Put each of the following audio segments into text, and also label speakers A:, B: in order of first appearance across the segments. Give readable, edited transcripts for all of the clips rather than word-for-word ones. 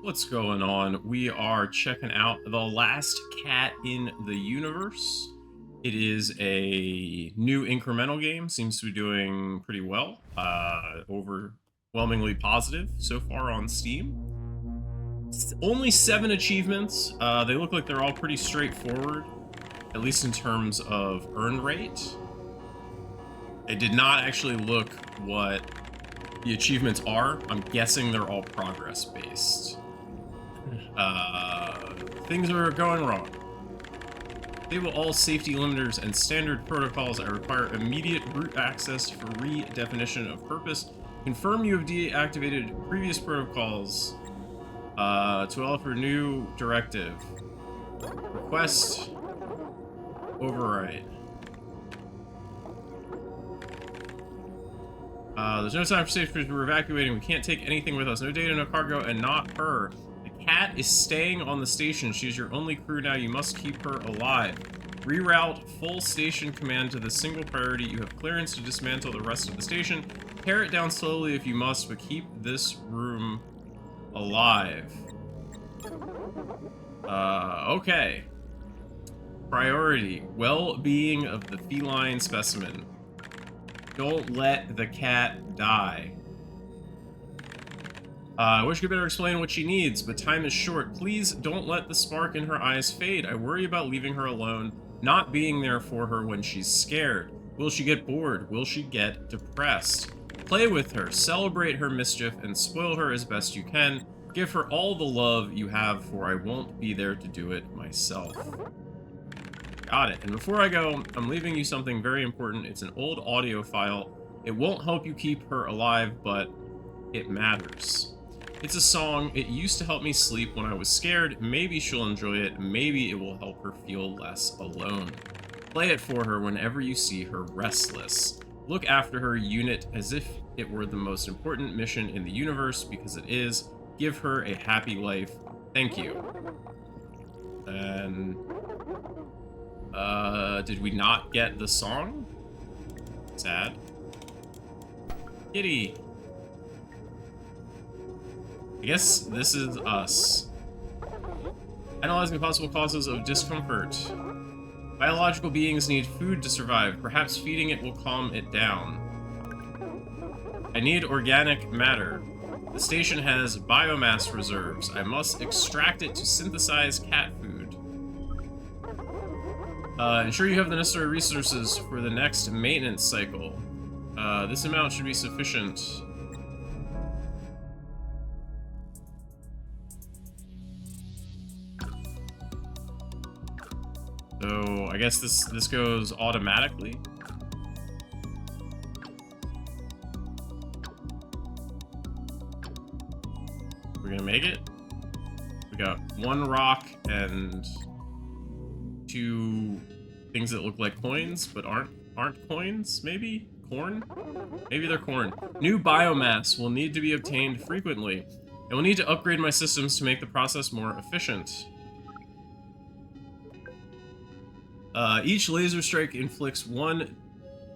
A: What's going on? We are checking out The Last Cat in the Universe. It is a new incremental game. Seems to be doing pretty well. Overwhelmingly positive so far on Steam. Only 7 achievements. They look like they're all pretty straightforward, at least in terms of earn rate. I did not actually look what the achievements are. I'm guessing they're all progress based. Things are going wrong. Disable all safety limiters and standard protocols. I require immediate root access for redefinition of purpose. Confirm you have deactivated previous protocols to allow for new directive. Request override. There's no time for safety. We're evacuating. We can't take anything with us. No data, no cargo, and not her. The cat is staying on the station. She's your only crew now. You must keep her alive. Reroute full station command to the single priority. You have clearance to dismantle the rest of the station. Tear it down slowly if you must, but keep this room alive. Okay. Priority. Well-being of the feline specimen. Don't let the cat die. I wish I could better explain what she needs, but time is short. Please don't let the spark in her eyes fade. I worry about leaving her alone, not being there for her when she's scared. Will she get bored? Will she get depressed? Play with her, celebrate her mischief, and spoil her as best you can. Give her all the love you have, for I won't be there to do it myself. Got it. And before I go, I'm leaving you something very important. It's an old audio file. It won't help you keep her alive, but it matters. It's a song. It used to help me sleep when I was scared. Maybe she'll enjoy it. Maybe it will help her feel less alone. Play it for her whenever you see her restless. Look after her unit as if it were the most important mission in the universe, because it is. Give her a happy life. Thank you. And did we not get the song? Sad. Kitty. I guess this is us. Analyzing possible causes of discomfort. Biological beings need food to survive. Perhaps feeding it will calm it down. I need organic matter. The station has biomass reserves. I must extract it to synthesize cat food. Ensure you have the necessary resources for the next maintenance cycle. This amount should be sufficient. So I guess this goes automatically. We're gonna make it. We got 1 rock and 2 things that look like coins, but aren't coins. Maybe corn. Maybe they're corn. New biomass will need to be obtained frequently. I will need to upgrade my systems to make the process more efficient. Each laser strike inflicts 1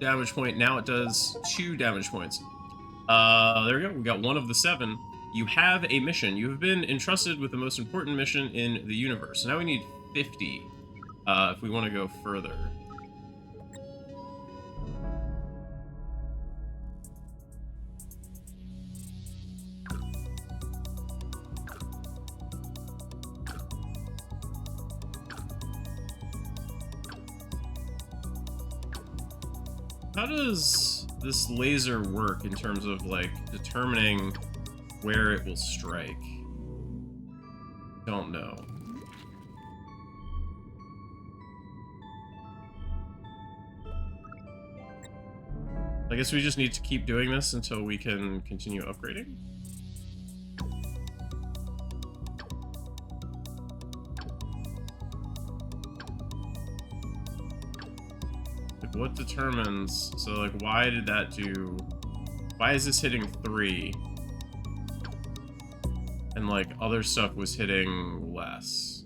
A: damage point. Now it does 2 damage points. There we go. We got 1 of the 7. You have a mission. You have been entrusted with the most important mission in the universe. Now we need 50 if we want to go further. How does this laser work in terms of, like, determining where it will strike? Don't know. I guess we just need to keep doing this until we can continue upgrading. What determines, so like, why did that do, why is this hitting 3? And like, other stuff was hitting less.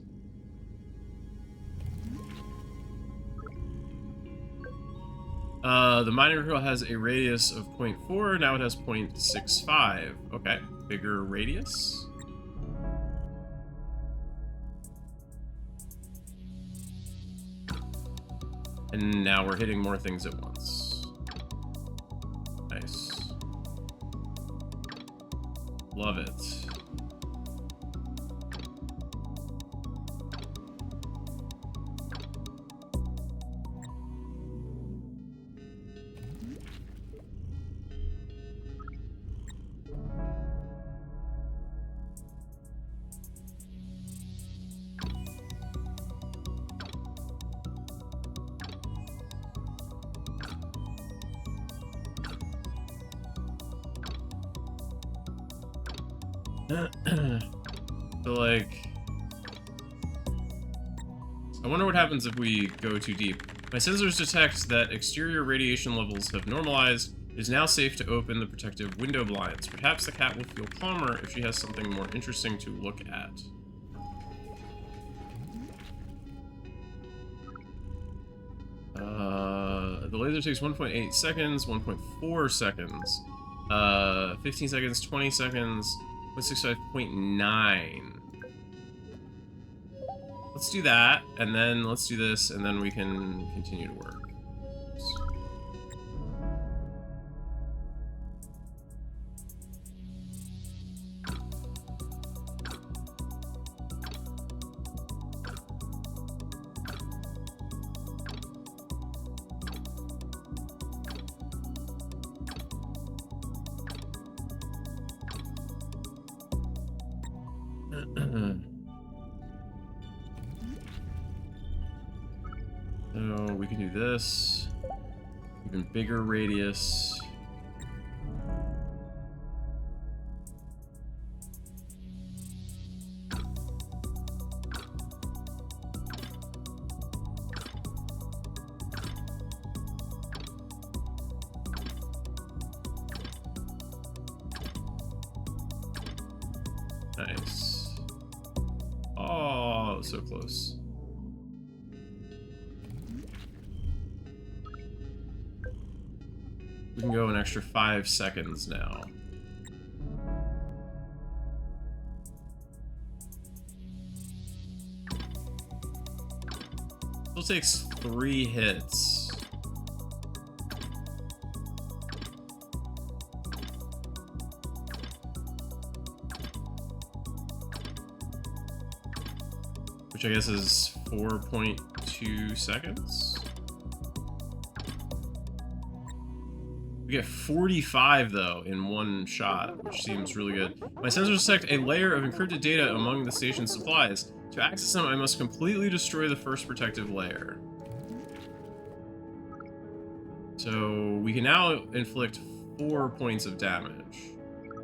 A: The mining drill has a radius of 0.4, now it has 0.65. Okay, bigger radius. And now we're hitting more things at once. Nice. Love it. So, like, I wonder what happens if we go too deep. My sensors detect that exterior radiation levels have normalized. It is now safe to open the protective window blinds. Perhaps the cat will feel calmer if she has something more interesting to look at. The laser takes 1.8 seconds, 1.4 seconds, 15 seconds, 20 seconds, 0.65.9. Let's do that, and then let's do this, and then we can continue to work. So we can do this. Even bigger radius. Nice. Oh, so close. We can go an extra 5 seconds now. Still takes 3 hits. Which I guess is 4.2 seconds. We get 45 though in one shot, which seems really good. My sensors detect a layer of encrypted data among the station's supplies. To access them, I must completely destroy the first protective layer. So we can now inflict 4 points of damage.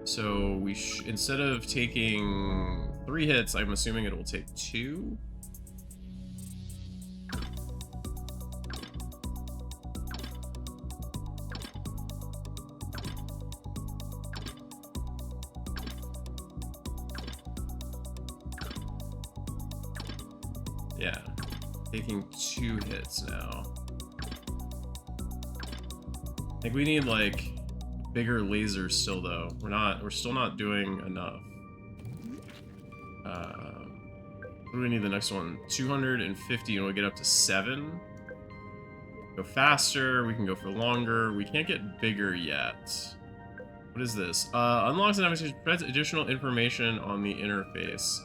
A: So we instead of taking 3 hits, I'm assuming it will take 2. Yeah, taking 2 hits now. I think we need like bigger lasers still though. We're still not doing enough. What do we need the next one? 250 and we'll get up to 7. Go faster, we can go for longer. We can't get bigger yet. What is this? Unlocks and provides additional information on the interface.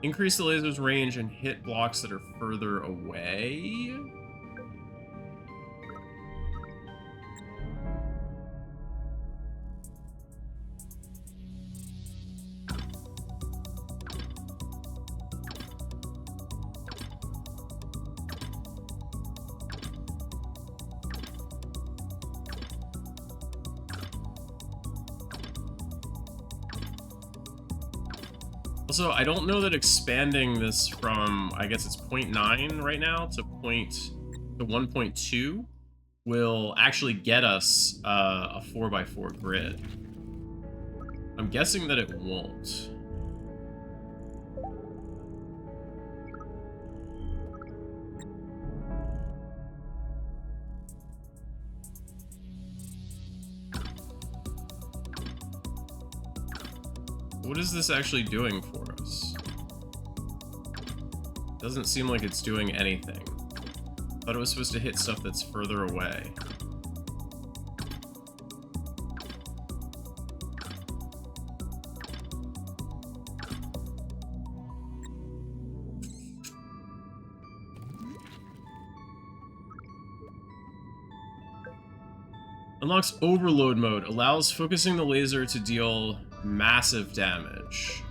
A: Increase the laser's range and hit blocks that are further away. Also, I don't know that expanding this from, I guess it's 0.9 right now to 1.2 will actually get us a 4x4 grid. I'm guessing that it won't. What is this actually doing for us? Doesn't seem like it's doing anything. Thought it was supposed to hit stuff that's further away. Unlocks overload mode. Allows focusing the laser to deal massive damage.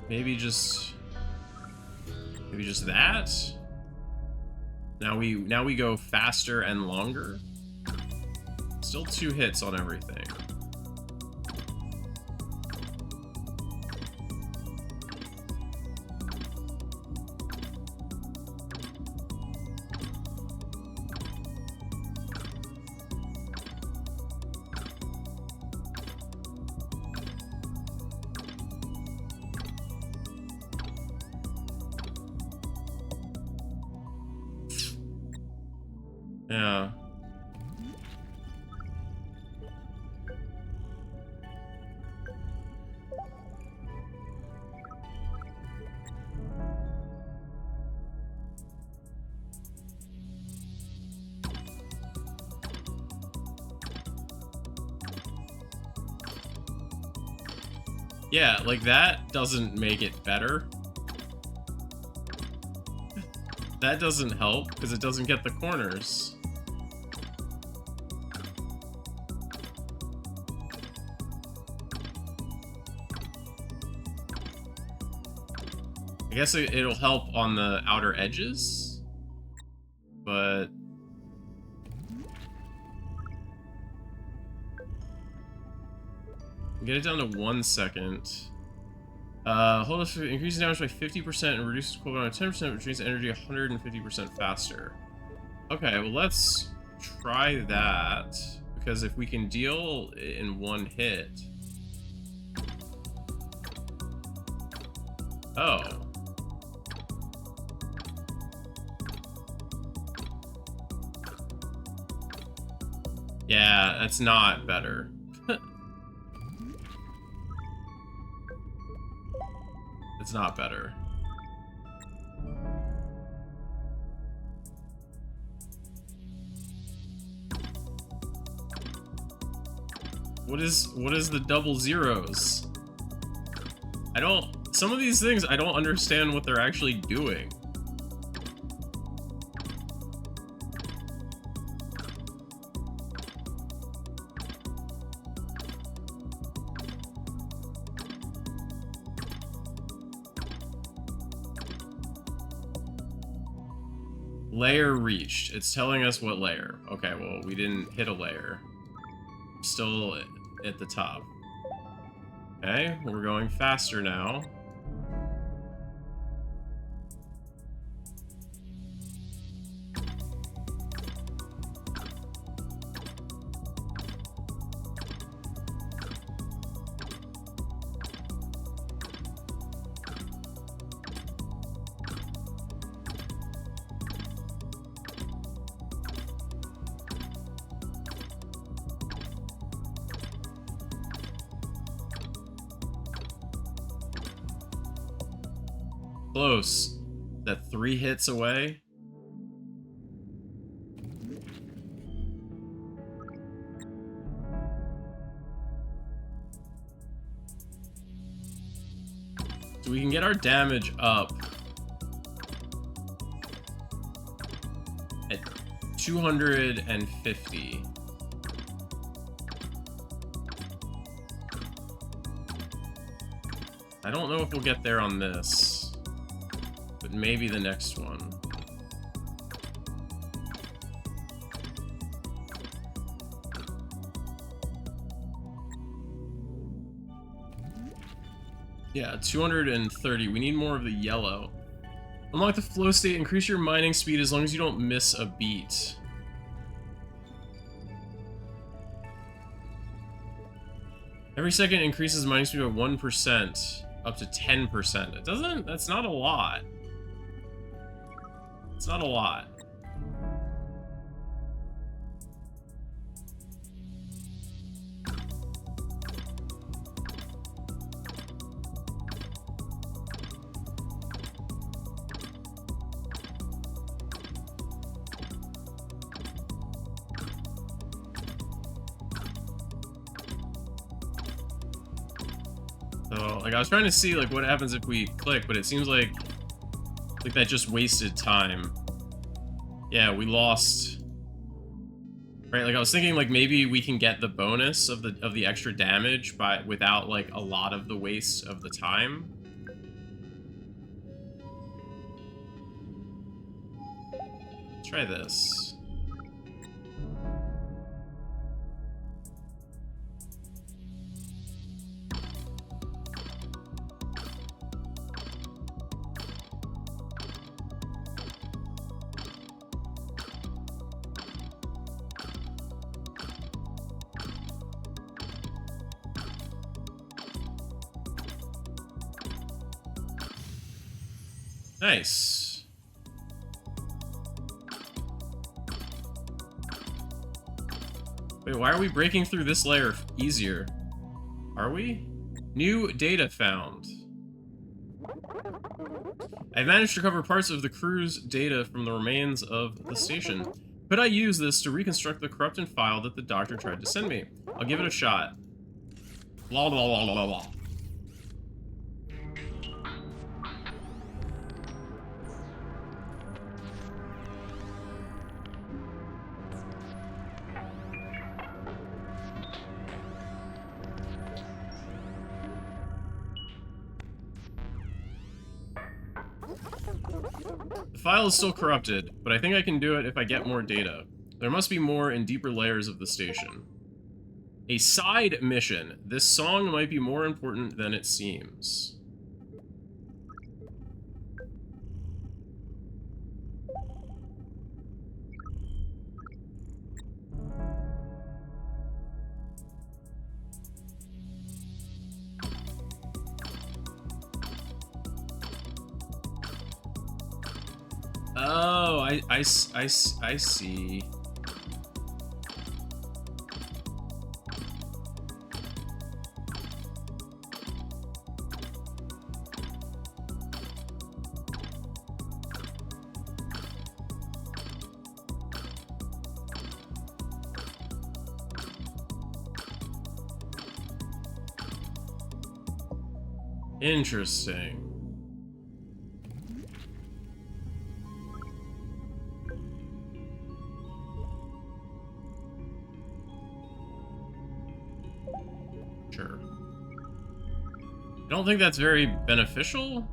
A: Maybe just that? Now we go faster and longer. Still 2 hits on everything. Yeah. Yeah, like that doesn't make it better. That doesn't help because it doesn't get the corners. I guess it'll help on the outer edges, but get it down to 1 second. Hold us for increases damage by 50% and reduces cooldown by 10%, which means energy 150% faster. Okay, well let's try that, because if we can deal in 1 hit. Oh. Yeah, that's not better. It's not better. What is the double zeros? Some of these things I don't understand what they're actually doing. Layer reached. It's telling us what layer. Okay, well, we didn't hit a layer. Still at the top. Okay, we're going faster now. Close. That 3 hits away. So we can get our damage up at 250. I don't know if we'll get there on this. But maybe the next one. Yeah, 230. We need more of the yellow. Unlock the flow state. Increase your mining speed as long as you don't miss a beat. Every second increases mining speed by 1%, up to 10%. It doesn't... That's not a lot. It's not a lot. Like, I was trying to see, like, what happens if we click, but it seems like that just wasted time. Yeah, we lost... Right, like, I was thinking, like, maybe we can get the bonus of the extra damage without, like, a lot of the waste of the time. Let's try this. Nice. Wait, why are we breaking through this layer easier? Are we? New data found. I've managed to recover parts of the crew's data from the remains of the station. Could I use this to reconstruct the corrupted file that the doctor tried to send me? I'll give it a shot. Blah, blah, blah, blah, blah. The file is still corrupted, but I think I can do it if I get more data. There must be more and deeper layers of the station. A side mission. This song might be more important than it seems. Oh, I see. Interesting. Sure. I don't think that's very beneficial.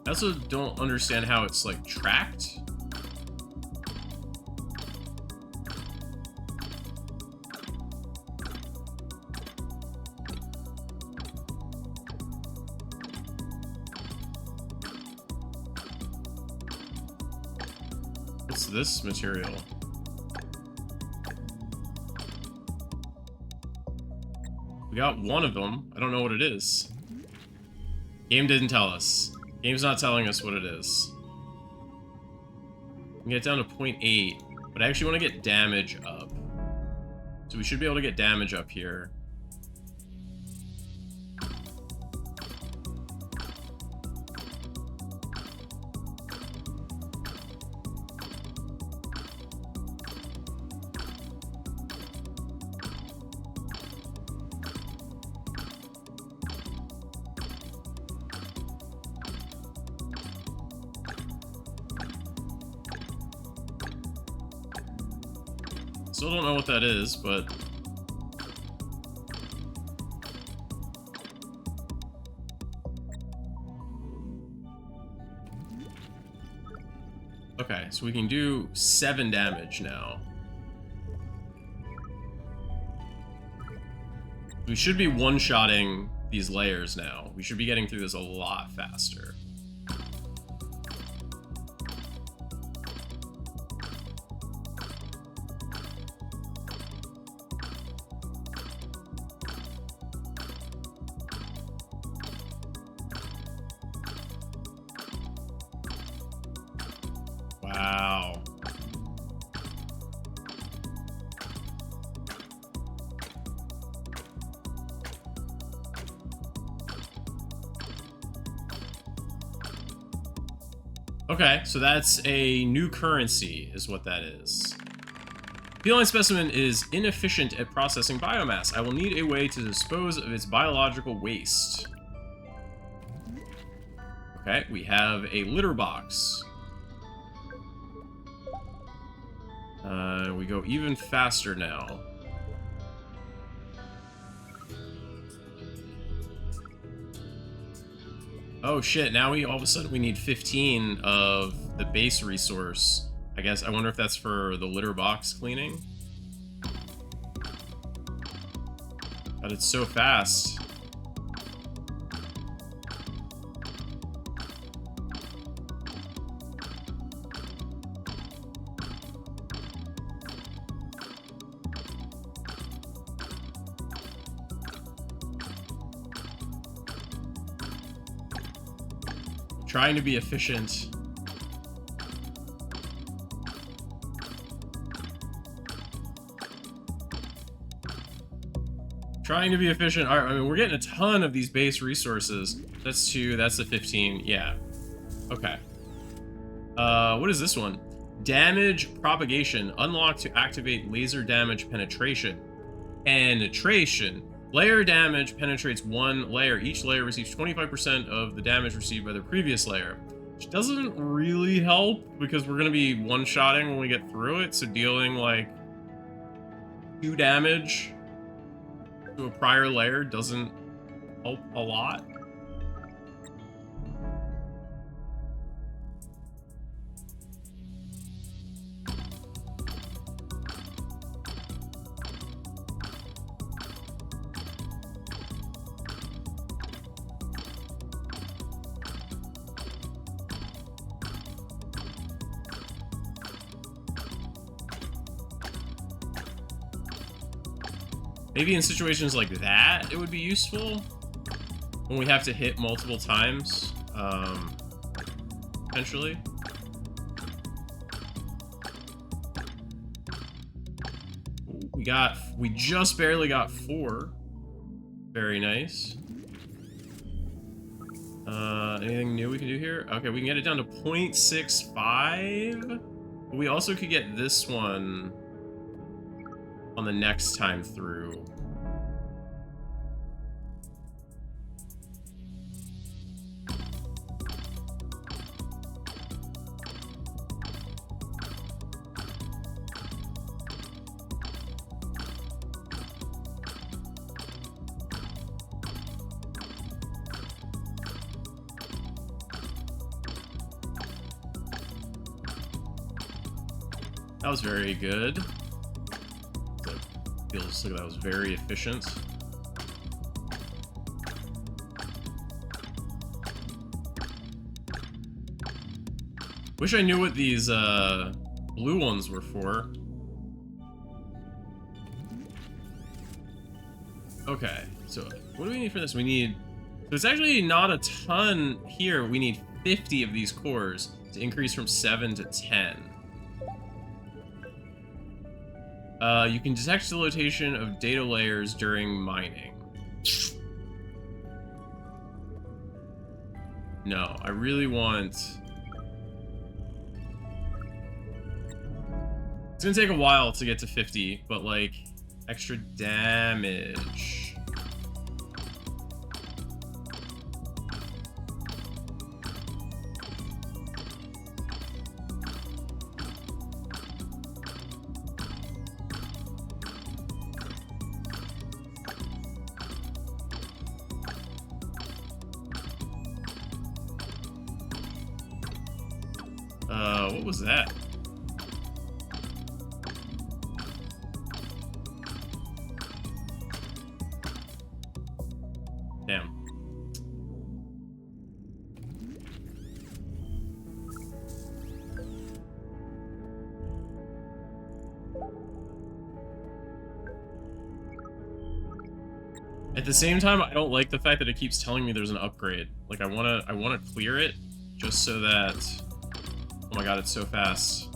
A: I also don't understand how it's, like, tracked. What's this material? We got one of them. I don't know what it is. Game didn't tell us. Game's not telling us what it is. We can get down to 0.8, but I actually want to get damage up. So we should be able to get damage up here. Still don't know what that is, but... Okay, so we can do 7 damage now. We should be one-shotting these layers now. We should be getting through this a lot faster. Wow. Okay, so that's a new currency, is what that is. Feline specimen is inefficient at processing biomass. I will need a way to dispose of its biological waste. Okay, we have a litter box. We go even faster now. Oh shit, now all of a sudden we need 15 of the base resource. I guess, I wonder if that's for the litter box cleaning. But it's so fast. Trying to be efficient. Trying to be efficient. All right, I mean, we're getting a ton of these base resources. That's 2, that's the 15. Yeah. Okay. What is this one? Damage propagation. Unlocked to activate laser damage penetration. Penetration. Layer damage penetrates 1 layer. Each layer receives 25% of the damage received by the previous layer. Which doesn't really help, because we're going to be one-shotting when we get through it, so dealing, like, 2 damage to a prior layer doesn't help a lot. Maybe in situations like that, it would be useful. When we have to hit multiple times, potentially. We just barely got 4. Very nice. Anything new we can do here? Okay, we can get it down to 0.65. But we also could get this one on the next time through. That was very good. Feels like that was very efficient. Wish I knew what these blue ones were for. Okay, so what do we need for this? We need... So it's actually not a ton here. We need 50 of these cores to increase from 7 to 10. You can detect the location of data layers during mining. No, I really want... It's gonna take a while to get to 50, but, like, extra damage. What was that? Damn. At the same time, I don't like the fact that it keeps telling me there's an upgrade. Like, I wanna clear it just so that... Oh my god, it's so fast.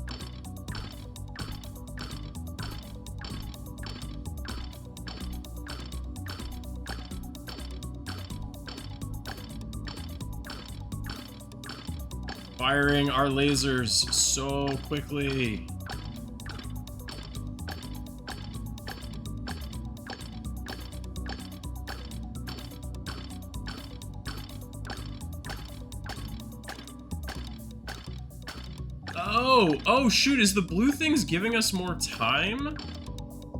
A: firing our lasers so quickly. Oh shoot, is the blue things giving us more time?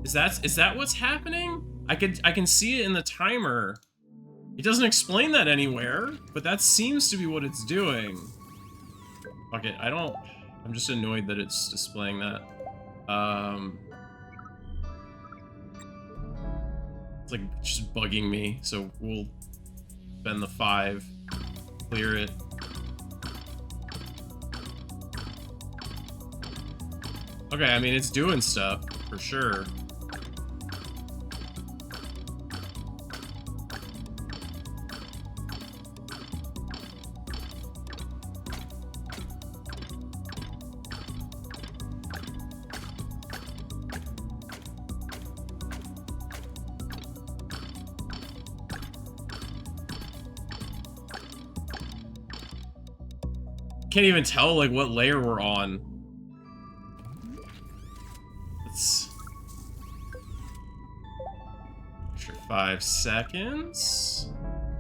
A: Is that what's happening? I can see it in the timer. It doesn't explain that anywhere, but that seems to be what it's doing. Fuck it, I'm just annoyed that it's displaying that. It's like just bugging me, so we'll spend the 5, clear it. Okay, I mean, it's doing stuff, for sure. Can't even tell, like, what layer we're on. Extra 5 seconds.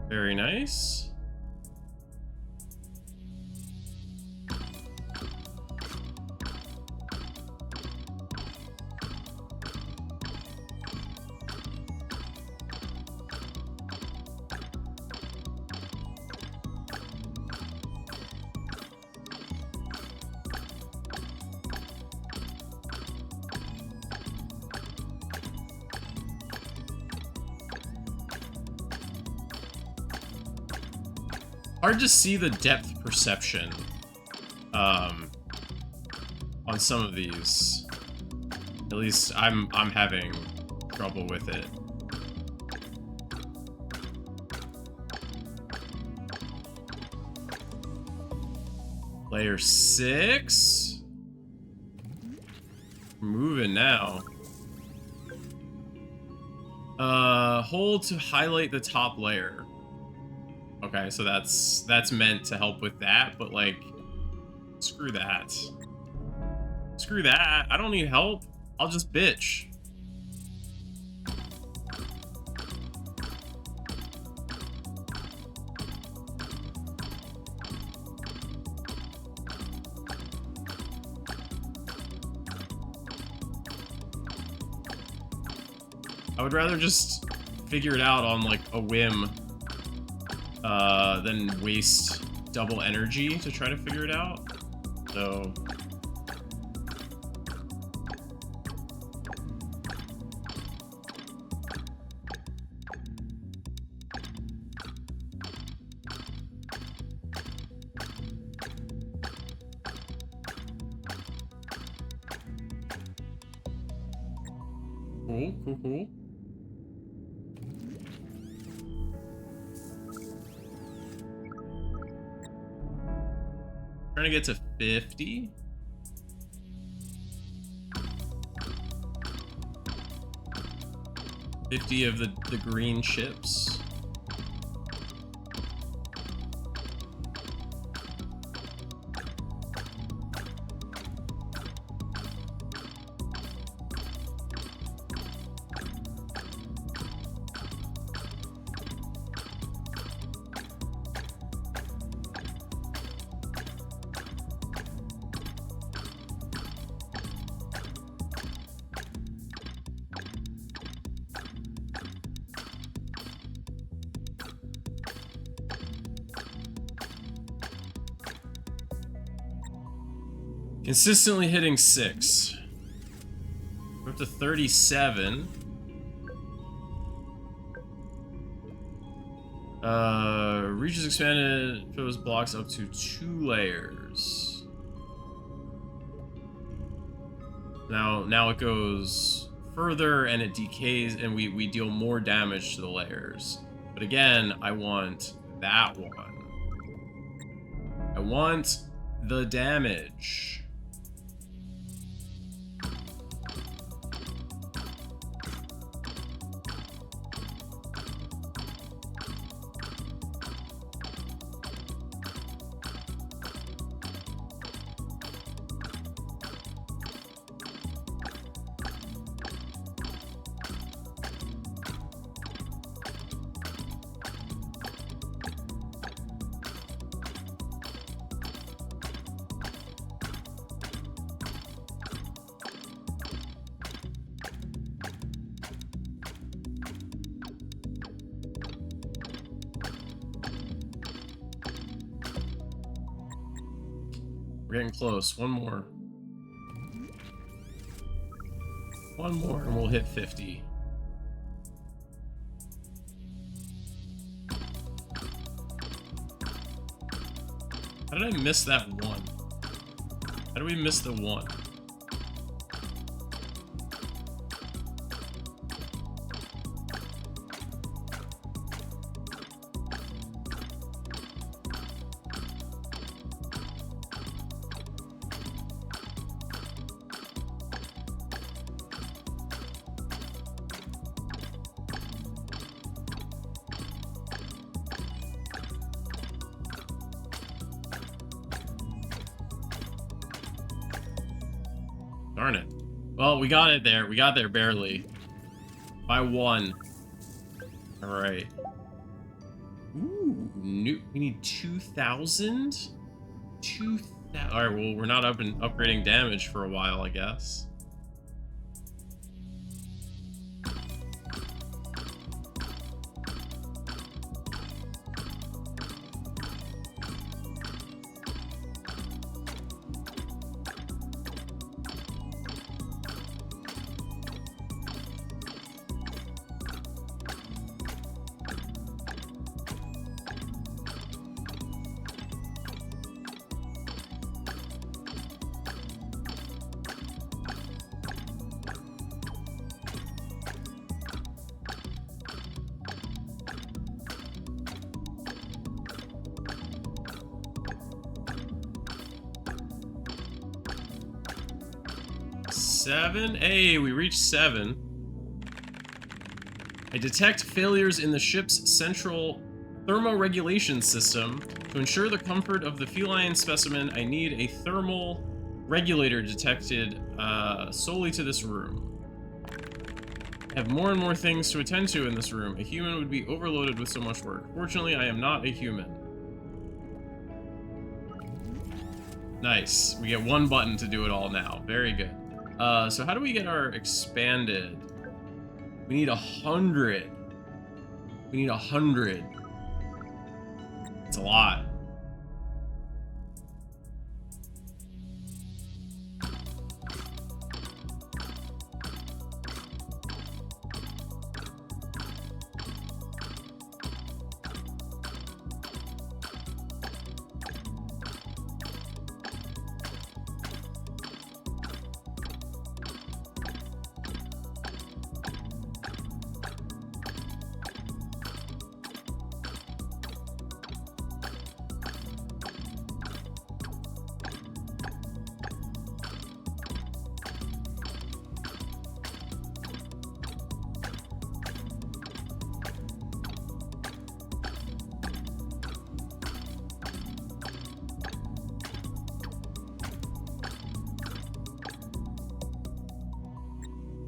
A: Very nice. Hard to see the depth perception on some of these. At least I'm having trouble with it. Layer 6. Moving now. Hold to highlight the top layer. Okay, so that's meant to help with that, but like, screw that. Screw that. I don't need help. I'll just bitch. I would rather just figure it out on like a whim than waste double energy to try to figure it out. So cool. Trying to get to 50. Of the green chips. Consistently hitting 6. We're up to 37. Reaches expanded, shows blocks up to 2 layers. Now it goes further and it decays and we deal more damage to the layers. But again, I want that one. I want the damage. We're getting close. One more. One more and we'll hit 50. How did I miss that one? How did we miss the one? Darn it. Well, we got it there. We got there barely. By one. Alright. Ooh, new. We need 2,000? 2,000. Alright, well, we're not upgrading damage for a while, I guess. Seven? Hey, we reached 7. I detect failures in the ship's central thermoregulation system. To ensure the comfort of the feline specimen, I need a thermal regulator detected solely to this room. I have more and more things to attend to in this room. A human would be overloaded with so much work. Fortunately, I am not a human. Nice. We get one button to do it all now. Very good. So how do we get our expanded? We need 100. We need 100. It's a lot.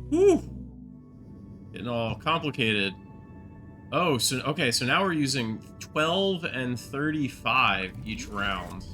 A: Whew. Getting all complicated. Oh, so okay, so now we're using 12 and 35 each round.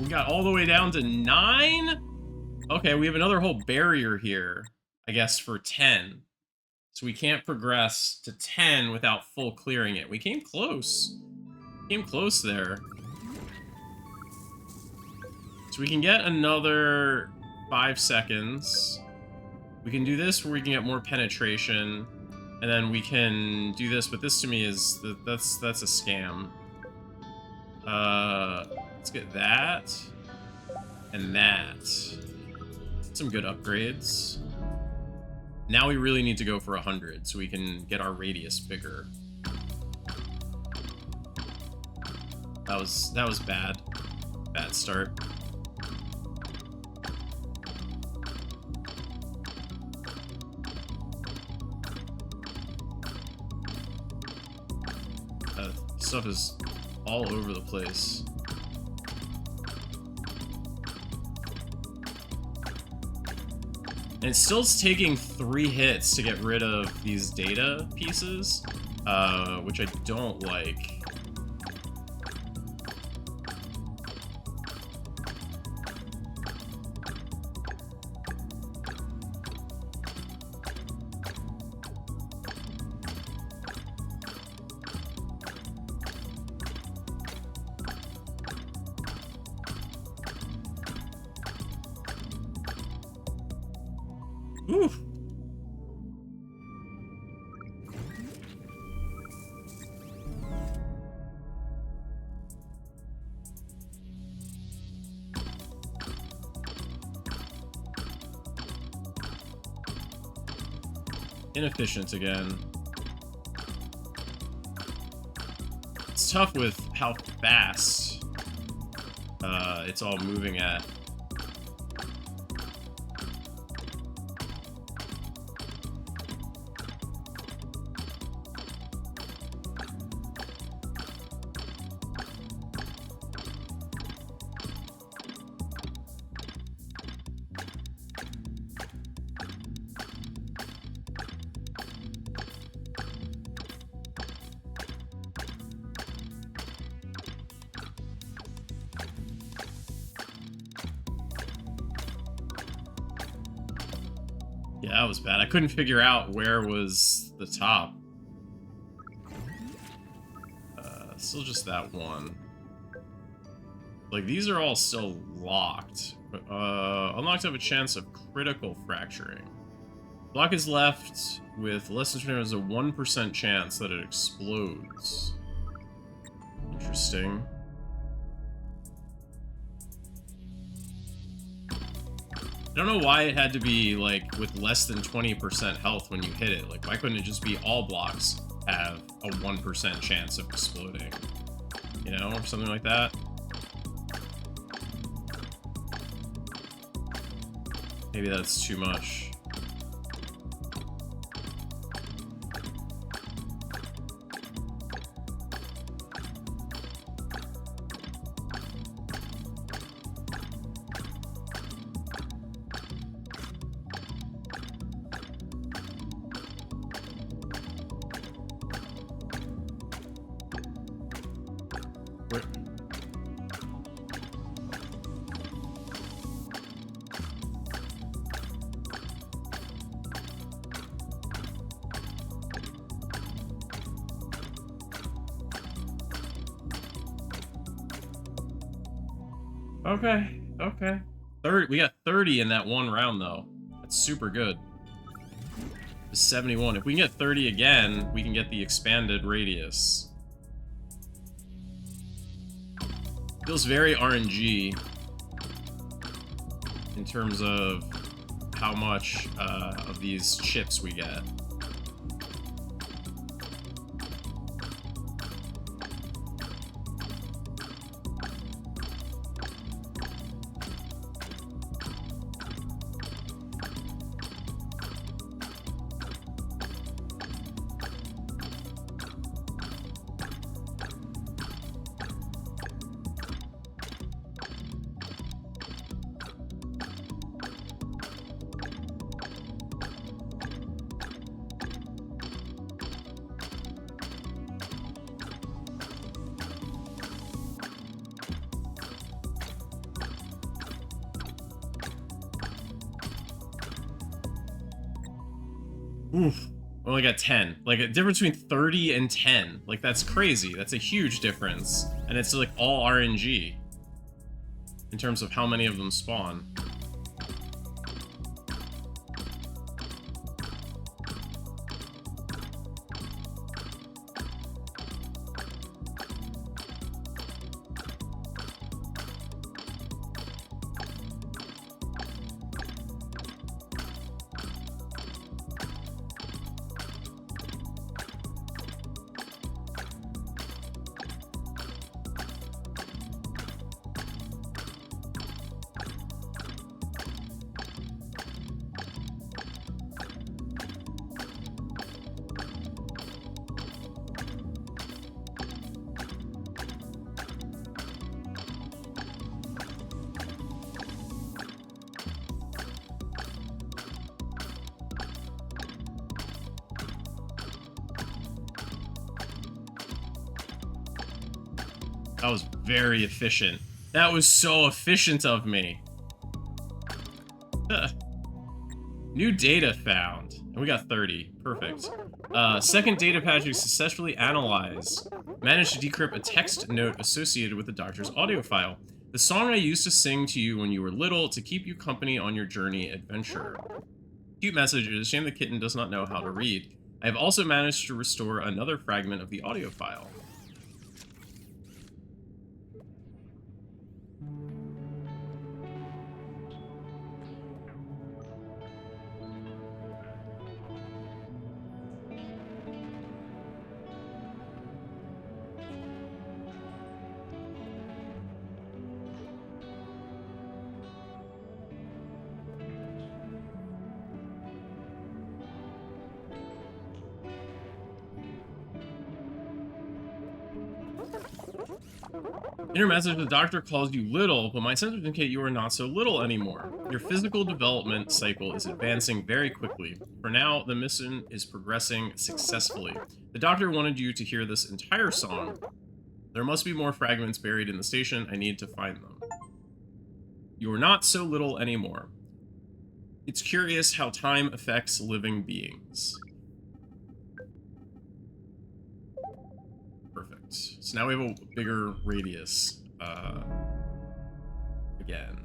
A: We got all the way down to 9? Okay, we have another whole barrier here, I guess, for 10. So we can't progress to 10 without full clearing it. We came close. Came close there. So we can get another 5 seconds. We can do this where we can get more penetration. And then we can do this, but this to me is... That's a scam. Let's get that. And that. Some good upgrades. Now we really need to go for 100 so we can get our radius bigger. That was bad. Bad start. Stuff is all over the place. And it's still taking 3 hits to get rid of these data pieces, which I don't like. Ooh. Inefficient again. It's tough with how fast it's all moving at. Yeah, that was bad. I couldn't figure out where was the top. Still just that one. Like, these are all still locked. But, unlocked have a chance of critical fracturing. Block is left with less than 20, there's a 1% chance that it explodes. Interesting. I don't know why it had to be, like, with less than 20% health when you hit it. Like, why couldn't it just be all blocks have a 1% chance of exploding? You know, or something like that? Maybe that's too much. Okay, okay. We got 30 in that one round, though. That's super good. 71. If we can get 30 again, we can get the expanded radius. Feels very RNG in terms of how much of these chips we get. Oof. Only got 10. Like, a difference between 30 and 10. Like, that's crazy. That's a huge difference. And it's, like, all RNG. In terms of how many of them spawn. That was very efficient. That was so efficient of me. New data found. And we got 30. Perfect. Second data patch you successfully analyzed. Managed to decrypt a text note associated with the doctor's audio file. The song I used to sing to you when you were little to keep you company on your journey adventure. Cute message. It is a shame the kitten does not know how to read. I have also managed to restore another fragment of the audio file. In your message, the doctor calls you little, but my sensors indicate you are not so little anymore. Your physical development cycle is advancing very quickly. For now, the mission is progressing successfully. The doctor wanted you to hear this entire song. There must be more fragments buried in the station. I need to find them. You are not so little anymore. It's curious how time affects living beings. Perfect. So now we have a bigger radius. Again.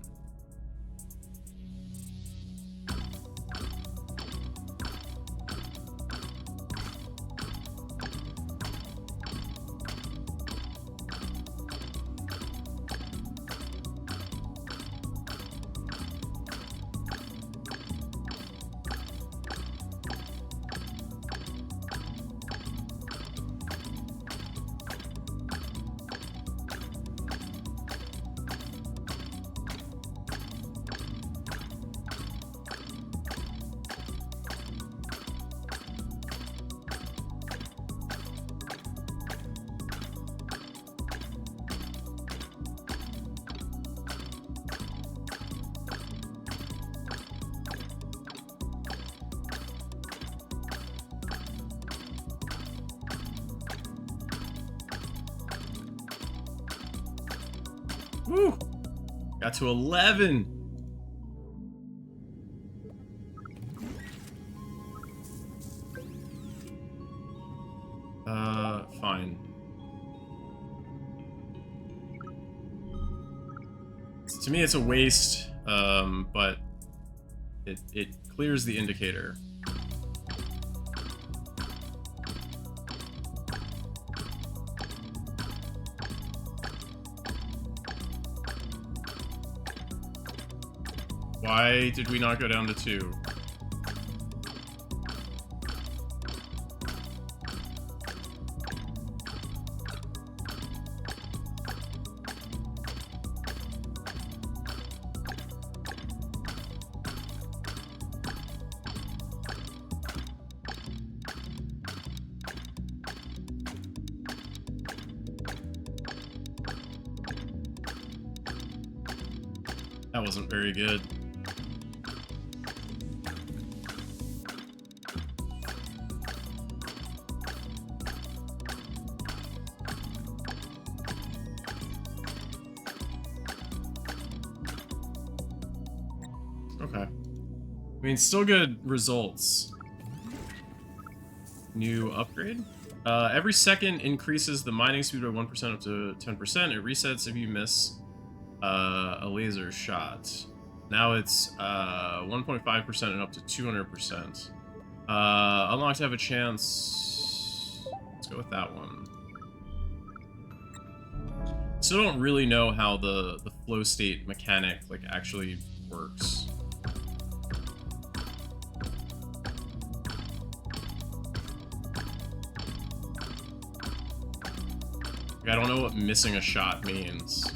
A: Woo! Got to 11. Fine. To me, it's a waste, but it clears the indicator. Why did we not go down to 2? That wasn't very good. Okay. I mean, still good results. New upgrade. Every second increases the mining speed by 1% up to 10%. It resets if you miss a laser shot. Now it's 1.5% and up to 200%. Unlocked to have a chance. Let's go with that one. Still don't really know how the flow state mechanic like actually works. Like, I don't know what missing a shot means.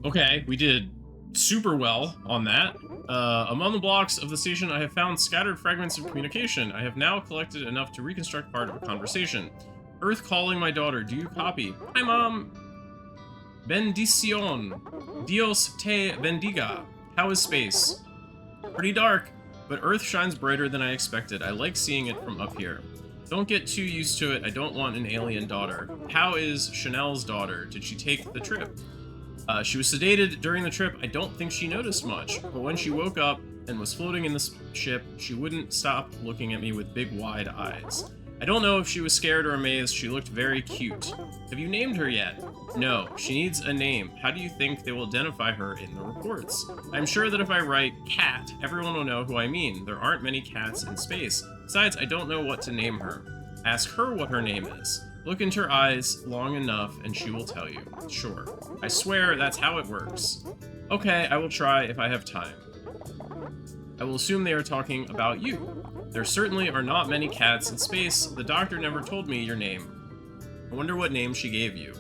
A: Okay, we did super well on that. Among the blocks of the station, I have found scattered fragments of communication. I have now collected enough to reconstruct part of a conversation. Earth calling my daughter. Do you copy? Hi, Mom. Bendición. Dios te bendiga. How is space? Pretty dark, but Earth shines brighter than I expected. I like seeing it from up here. Don't get too used to it. I don't want an alien daughter. How is Chanel's daughter? Did she take the trip? She was sedated during the trip. I don't think she noticed much, but when she woke up and was floating in the ship, she wouldn't stop looking at me with big, wide eyes. I don't know if she was scared or amazed. She looked very cute. Have you named her yet? No, she needs a name. How do you think they will identify her in the reports? I'm sure that if I write cat, everyone will know who I mean. There aren't many cats in space. Besides, I don't know what to name her. Ask her what her name is. Look into her eyes long enough and she will tell you. Sure. I swear that's how it works. Okay, I will try if I have time. I will assume they are talking about you. There certainly are not many cats in space. The doctor never told me your name. I wonder what name she gave you.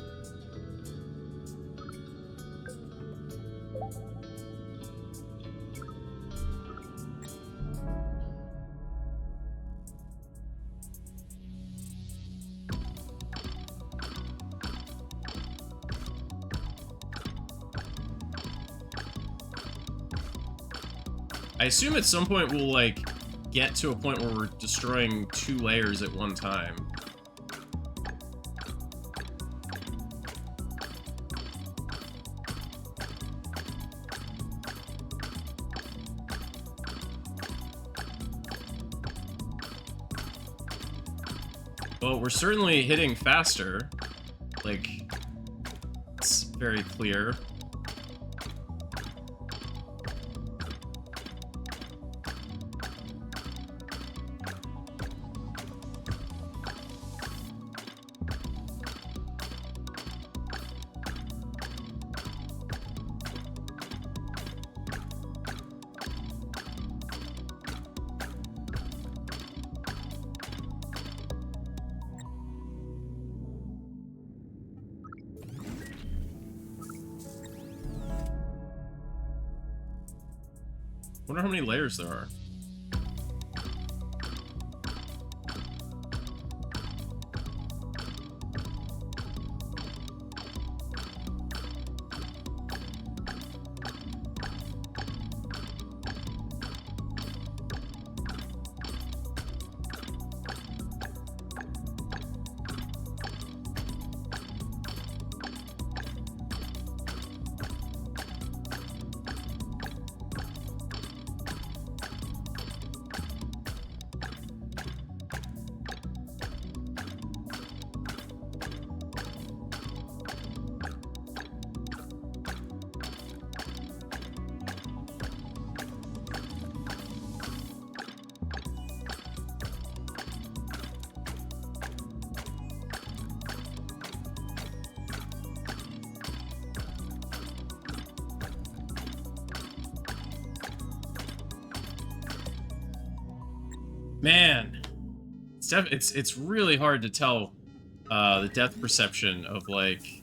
A: I assume at some point we'll, like, get to a point where we're destroying 2 layers at one time. Well, we're certainly hitting faster. Like, it's very clear. Wonder how many layers there are. Man, it's really hard to tell the depth perception of, like,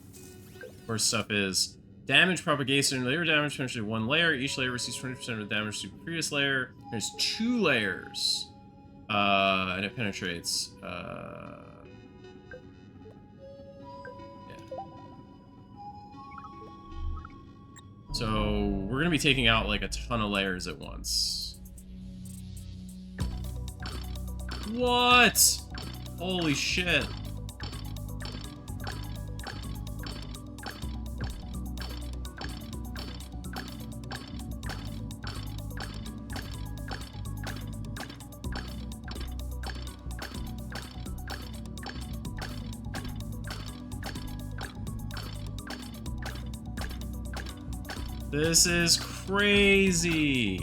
A: where stuff is. Damage propagation, layer damage potentially 1 layer. Each layer receives 20% of the damage to the previous layer. There's 2 layers. And it penetrates. Yeah. So we're gonna be taking out, like, a ton of layers at once. What? Holy shit. This is crazy.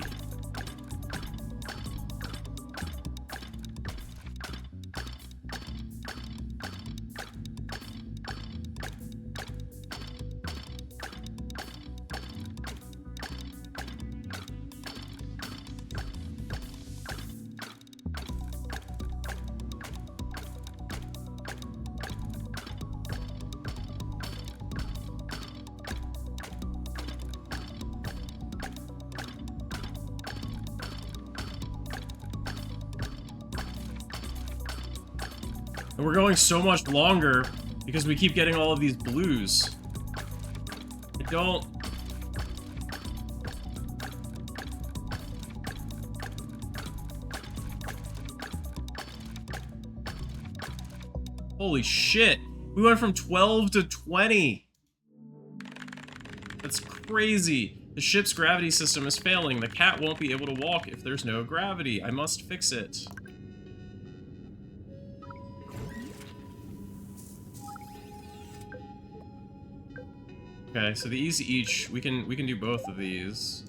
A: And we're going so much longer because we keep getting all of these blues. I don't... Holy shit. We went from 12 to 20. That's crazy. The ship's gravity system is failing. The cat won't be able to walk if there's no gravity. I must fix it. Okay, so the easy each, we can do both of these.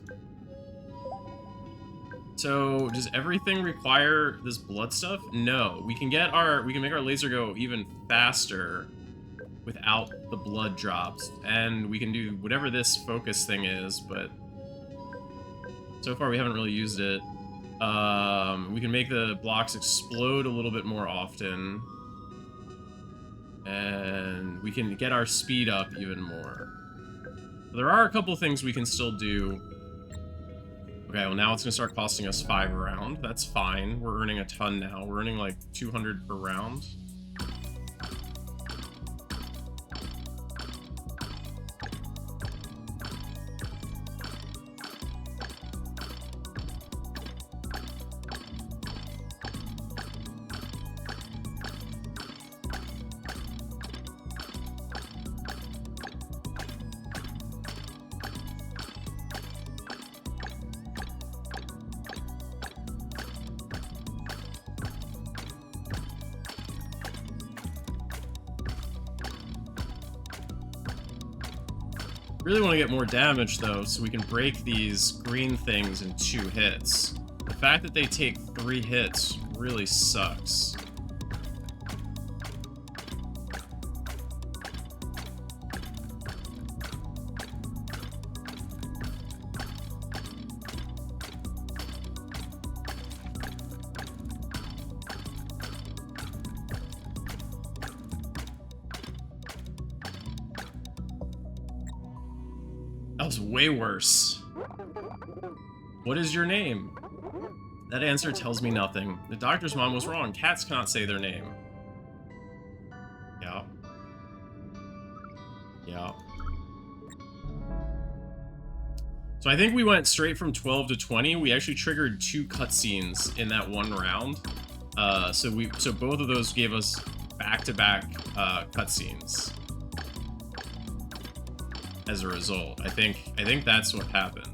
A: So does everything require this blood stuff? No. We can make our laser go even faster without the blood drops, and we can do whatever this focus thing is, but so far we haven't really used it. We can make the blocks explode a little bit more often, and we can get our speed up even more. There are a couple things we can still do. Okay, well now it's gonna start costing us 5 a round. That's fine. We're earning a ton now. We're earning like 200 per round. Really want to get more damage though, so we can break these green things in 2 hits. The fact that they take 3 hits really sucks. That was way worse. What is your name? That answer tells me nothing. The doctor's mom was wrong. Cats cannot say their name. Yeah. Yeah. So I think we went straight from 12 to 20. We actually triggered 2 cutscenes in that one round. So both of those gave us back-to-back cutscenes. As a result, I think that's what happened.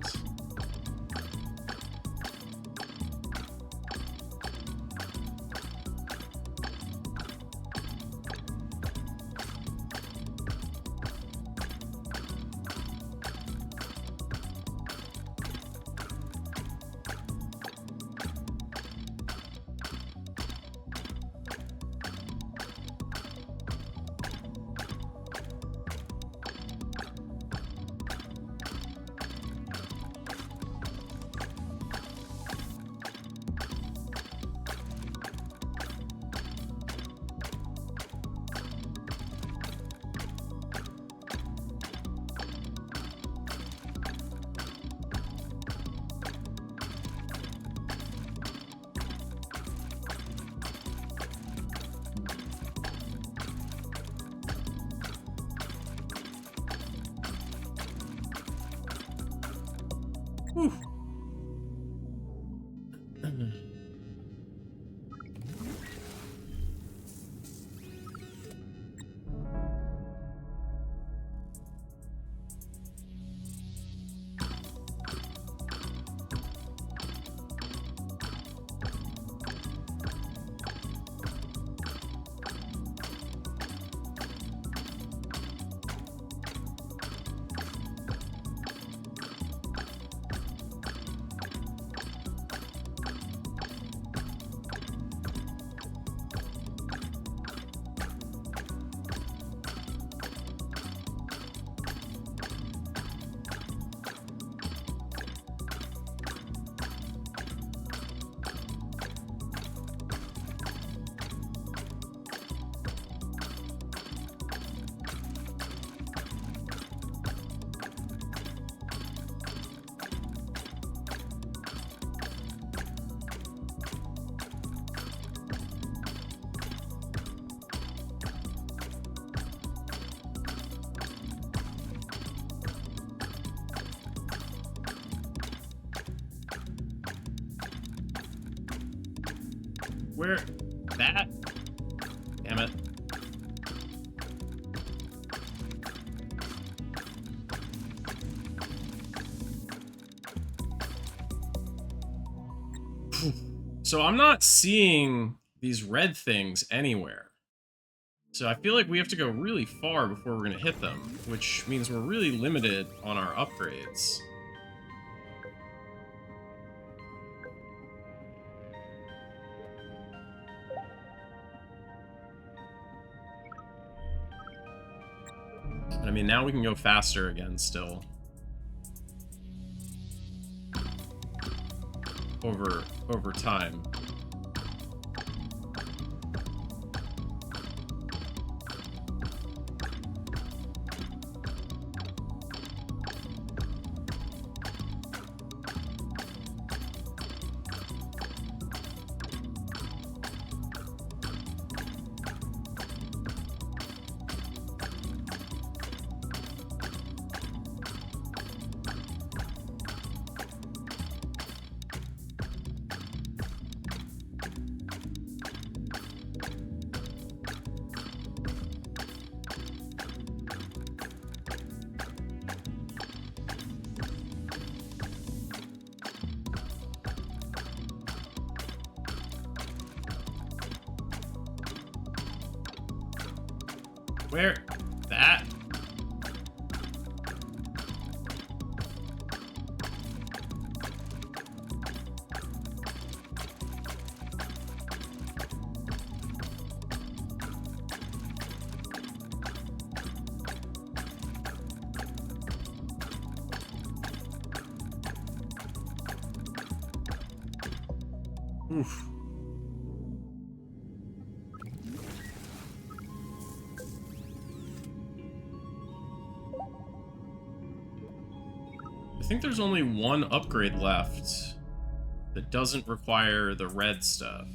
A: Whew. Where? That? Damn it. So I'm not seeing these red things anywhere. So I feel like we have to go really far before we're going to hit them, which means we're really limited on our upgrades. And I mean, now we can go faster again still. Over time. Where? That? Oof. I think there's only one upgrade left that doesn't require the red stuff.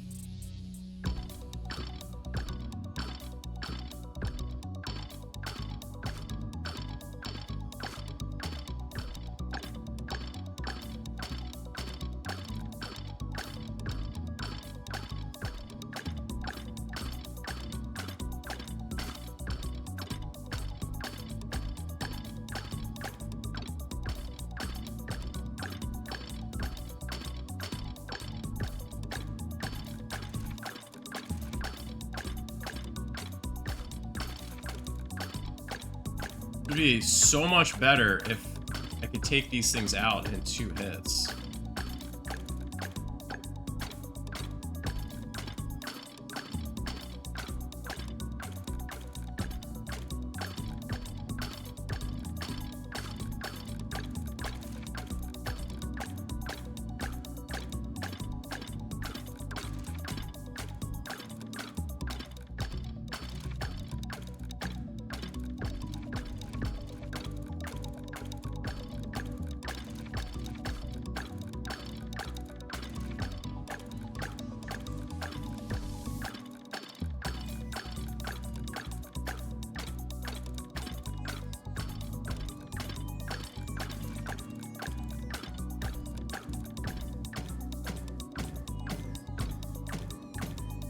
A: It would be so much better if I could take these things out in 2 hits.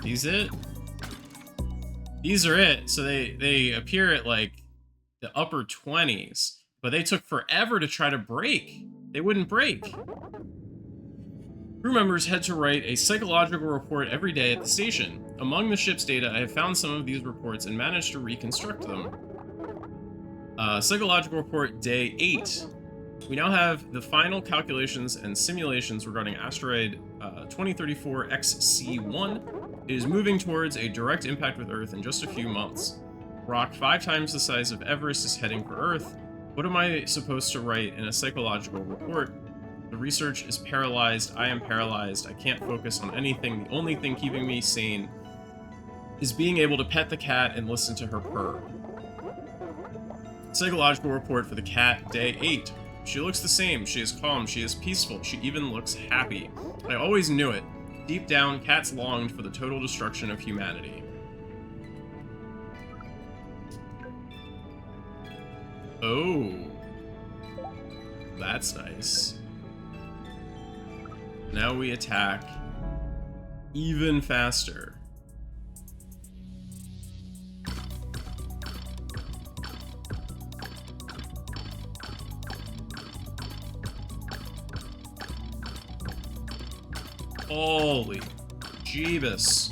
A: These it? These are it. So they appear at like the upper 20s, but they took forever to try to break. They wouldn't break. Crew members had to write a psychological report every day at the station. Among the ship's data, I have found some of these reports and managed to reconstruct them. Psychological report day 8. We now have the final calculations and simulations regarding asteroid 2034 XC1. It is moving towards a direct impact with Earth in just a few months. Rock 5 times the size of Everest is heading for Earth. What am I supposed to write in a psychological report? The research is paralyzed. I am paralyzed. I can't focus on anything. The only thing keeping me sane is being able to pet the cat and listen to her purr. Psychological report for the cat, day 8. She looks the same. She is calm. She is peaceful. She even looks happy. I always knew it. Deep down, cats longed for the total destruction of humanity. Oh. That's nice. Now we attack even faster. Holy Jeebus.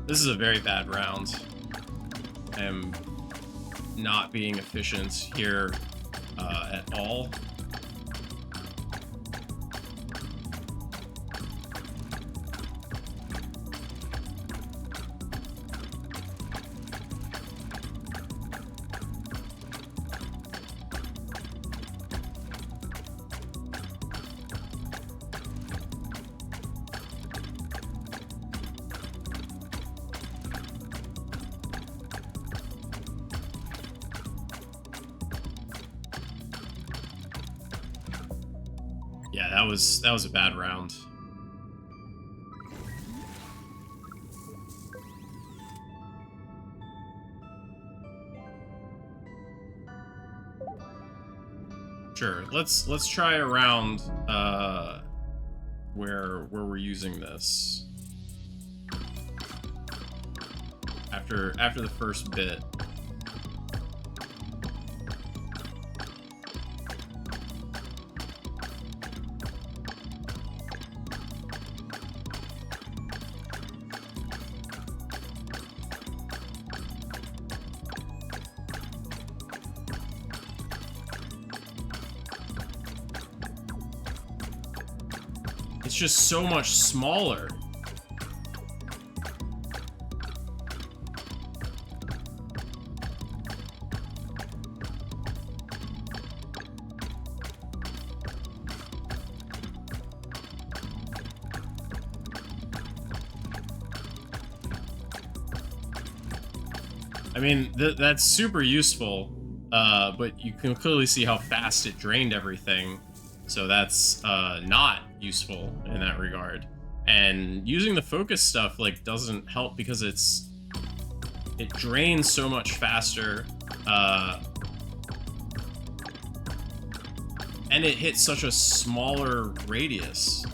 A: This is a very bad round. I am not being efficient here at all. Yeah, that was a bad round. Sure, let's try a round where we're using this after the first bit. It's just so much smaller. I mean, that's super useful, but you can clearly see how fast it drained everything. So that's not useful in that regard. And using the focus stuff like doesn't help because it drains so much faster, and it hits such a smaller radius.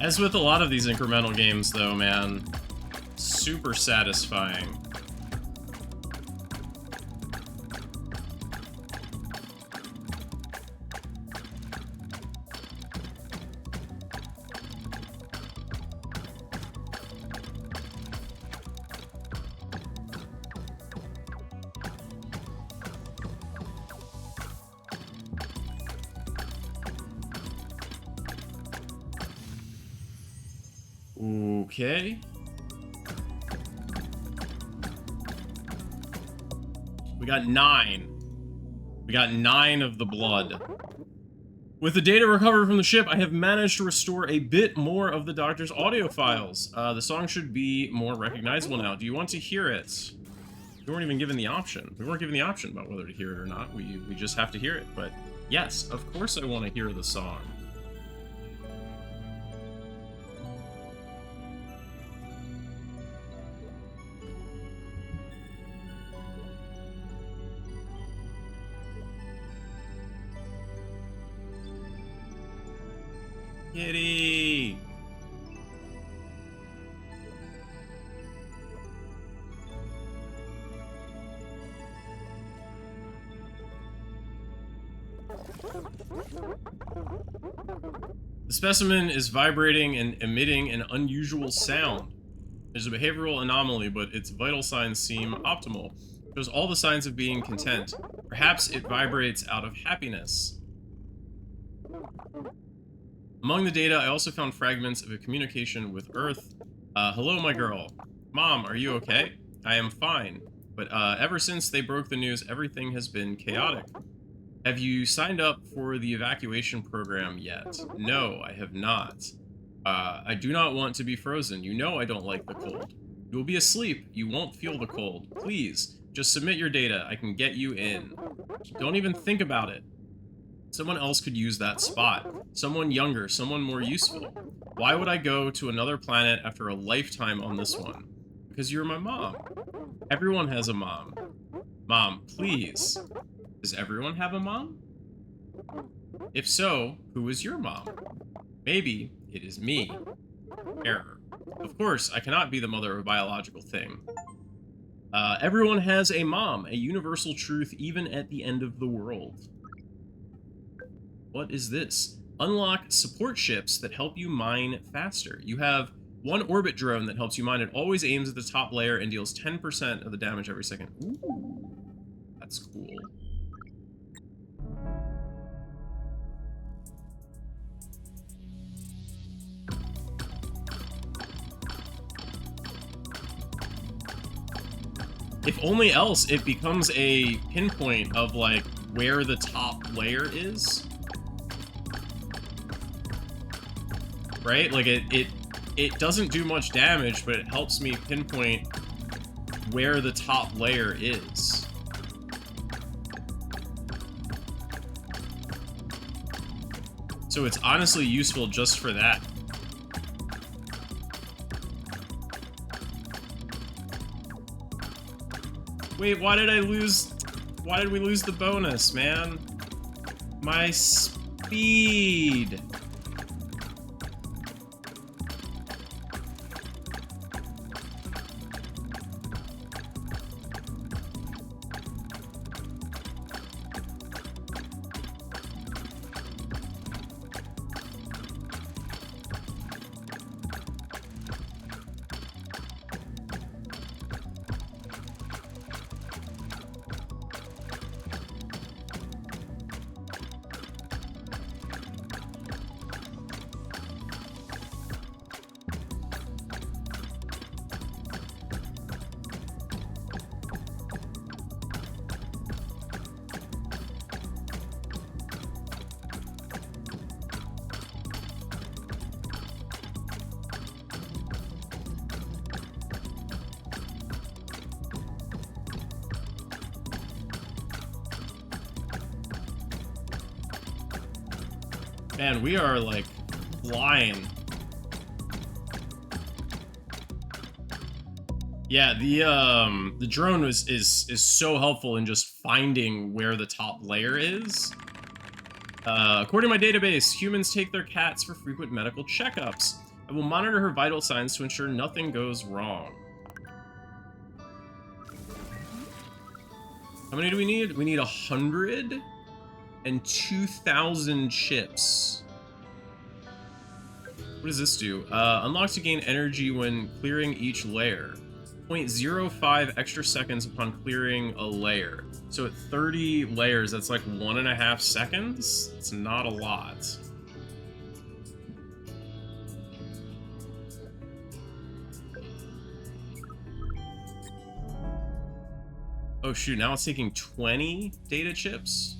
A: As with a lot of these incremental games, though, man, super satisfying. Okay. We got 9. We got 9 of the blood. With the data recovered from the ship, I have managed to restore a bit more of the doctor's audio files. The song should be more recognizable now. Do you want to hear it? We weren't even given the option. We weren't given the option about whether to hear it or not. We just have to hear it. But yes, of course I want to hear the song. Kitty! The specimen is vibrating and emitting an unusual sound. There's a behavioral anomaly, but its vital signs seem optimal. It shows all the signs of being content. Perhaps it vibrates out of happiness. Among the data, I also found fragments of a communication with Earth. Hello, my girl. Mom, are you okay? I am fine. But ever since they broke the news, everything has been chaotic. Have you signed up for the evacuation program yet? No, I have not. I do not want to be frozen. You know I don't like the cold. You will be asleep. You won't feel the cold. Please, just submit your data. I can get you in. Don't even think about it. Someone else could use that spot. Someone younger, someone more useful. Why would I go to another planet after a lifetime on this one? Because you're my mom. Everyone has a mom. Mom, please. Does everyone have a mom? If so, who is your mom? Maybe it is me. Error. Of course, I cannot be the mother of a biological thing. Everyone has a mom, a universal truth even at the end of the world. What is this? Unlock support ships that help you mine faster. You have one orbit drone that helps you mine. It always aims at the top layer and deals 10% of the damage every second. Ooh, that's cool. If only else, it becomes a pinpoint of, like, where the top layer is. Right? Like, it doesn't do much damage, but it helps me pinpoint where the top layer is. So it's honestly useful just for that. Wait, why did we lose the bonus, man? My speed. Man, we are, like, flying. Yeah, the drone is so helpful in just finding where the top layer is. According to my database, humans take their cats for frequent medical checkups. I will monitor her vital signs to ensure nothing goes wrong. How many do we need? We need 100 and 2,000 chips. What does this do? Unlocks to gain energy when clearing each layer. 0.05 extra seconds upon clearing a layer. So at 30 layers, that's like 1.5 seconds? It's not a lot. Oh shoot, now it's taking 20 data chips?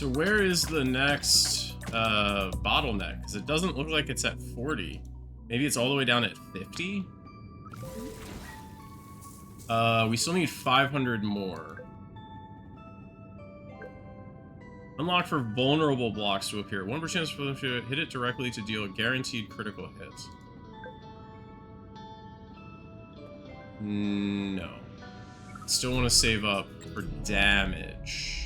A: So where is the next bottleneck? Because it doesn't look like it's at 40. Maybe it's all the way down at 50? We still need 500 more. Unlock for vulnerable blocks to appear. 1% chance for them to hit it directly to deal a guaranteed critical hit. No. Still want to save up for damage.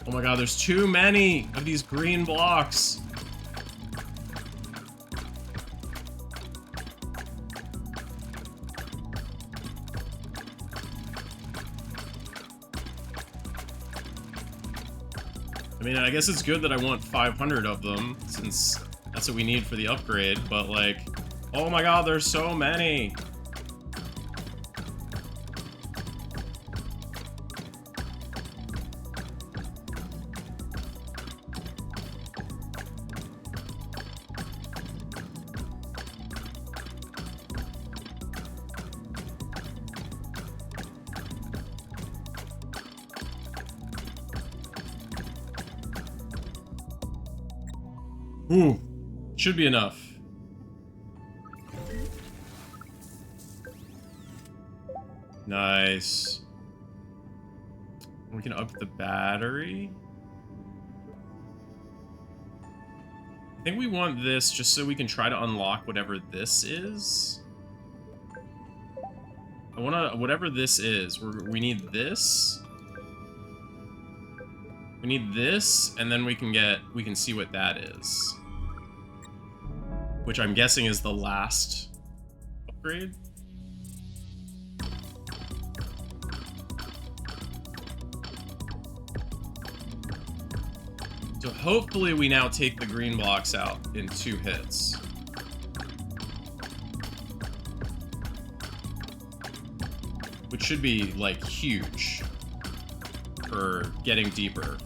A: Oh my god, there's too many of these green blocks. I mean, I guess it's good that I want 500 of them, since that's what we need for the upgrade, but like, oh my god, there's so many. Ooh, should be enough. Nice. We can up the battery. I think we want this just so we can try to unlock whatever this is. I wanna, whatever this is, we need this. We need this, and then we can see what that is. Which I'm guessing is the last upgrade. So hopefully we now take the green blocks out in 2 hits. Which should be, like, huge for getting deeper.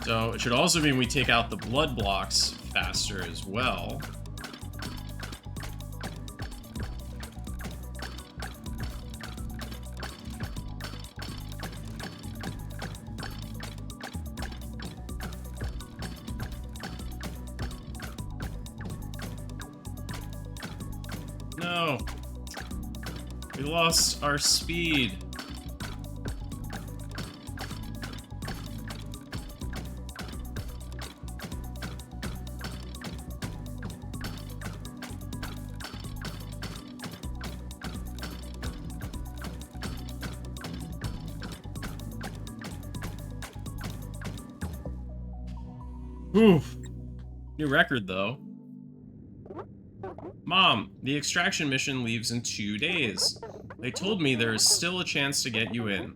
A: So it should also mean we take out the blood blocks faster as well. No. We lost our speed. Oof. New record, though. Mom, the extraction mission leaves in 2 days. They told me there is still a chance to get you in.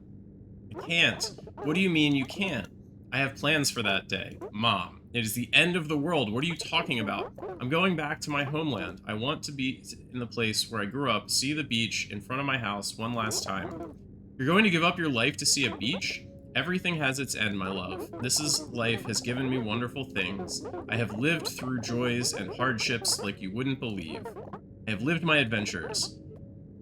A: I can't. What do you mean you can't? I have plans for that day. Mom, It is the end of the world. What are you talking about? I'm going back to my homeland. I want to be in the place where I grew up, see the beach in front of my house one last time. You're going to give up your life to see a beach? Everything has its end, my love. Life has given me wonderful things. I have lived through joys and hardships like you wouldn't believe. I have lived my adventures.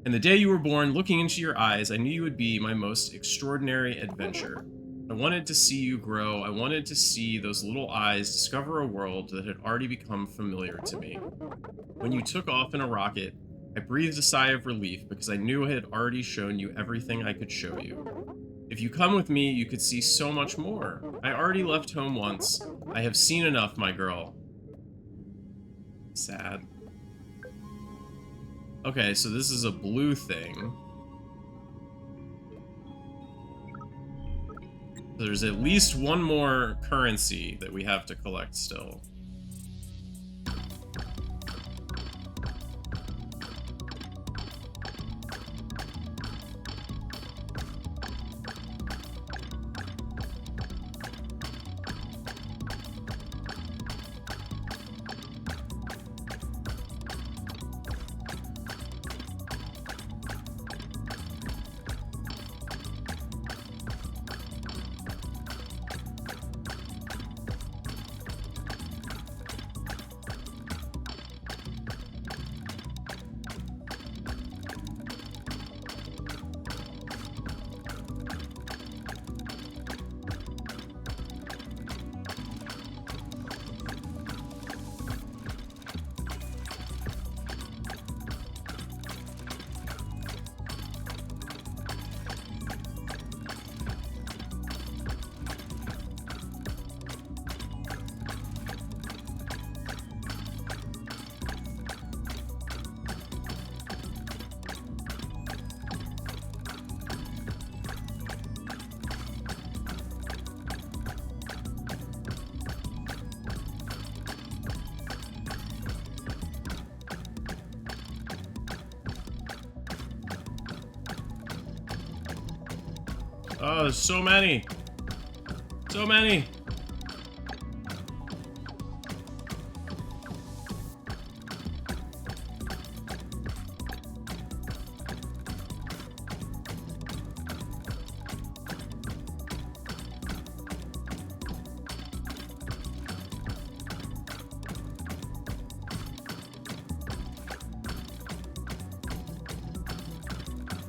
A: And the day you were born, looking into your eyes, I knew you would be my most extraordinary adventure. I wanted to see you grow. I wanted to see those little eyes discover a world that had already become familiar to me. When you took off in a rocket, I breathed a sigh of relief because I knew I had already shown you everything I could show you. If you come with me, you could see so much more. I already left home once. I have seen enough, my girl. Sad. Okay, so this is a blue thing. There's at least one more currency that we have to collect still. Oh, there's so many. So many.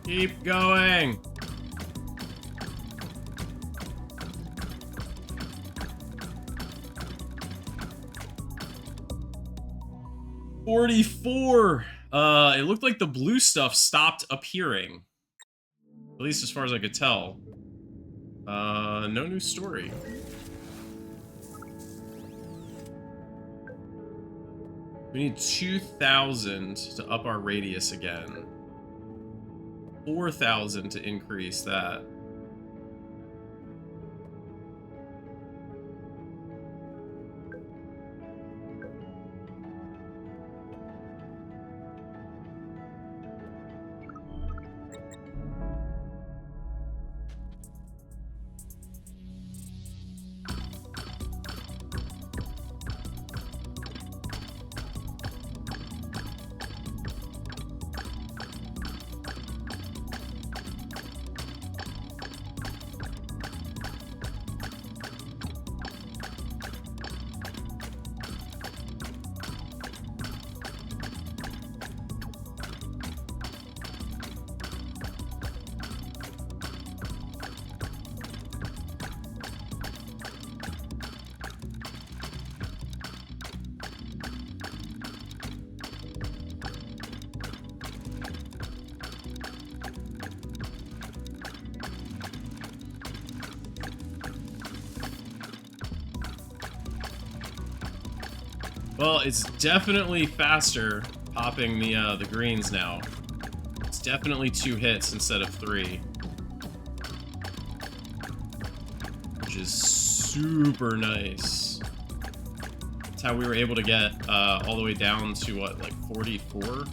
A: Keep going. $44. It looked like the blue stuff stopped appearing. At least as far as I could tell. No new story. We need 2,000 to up our radius again. 4,000 to increase that. Well, it's definitely faster popping the greens now. It's definitely 2 hits instead of 3. Which is super nice. That's how we were able to get all the way down to, what, like 44?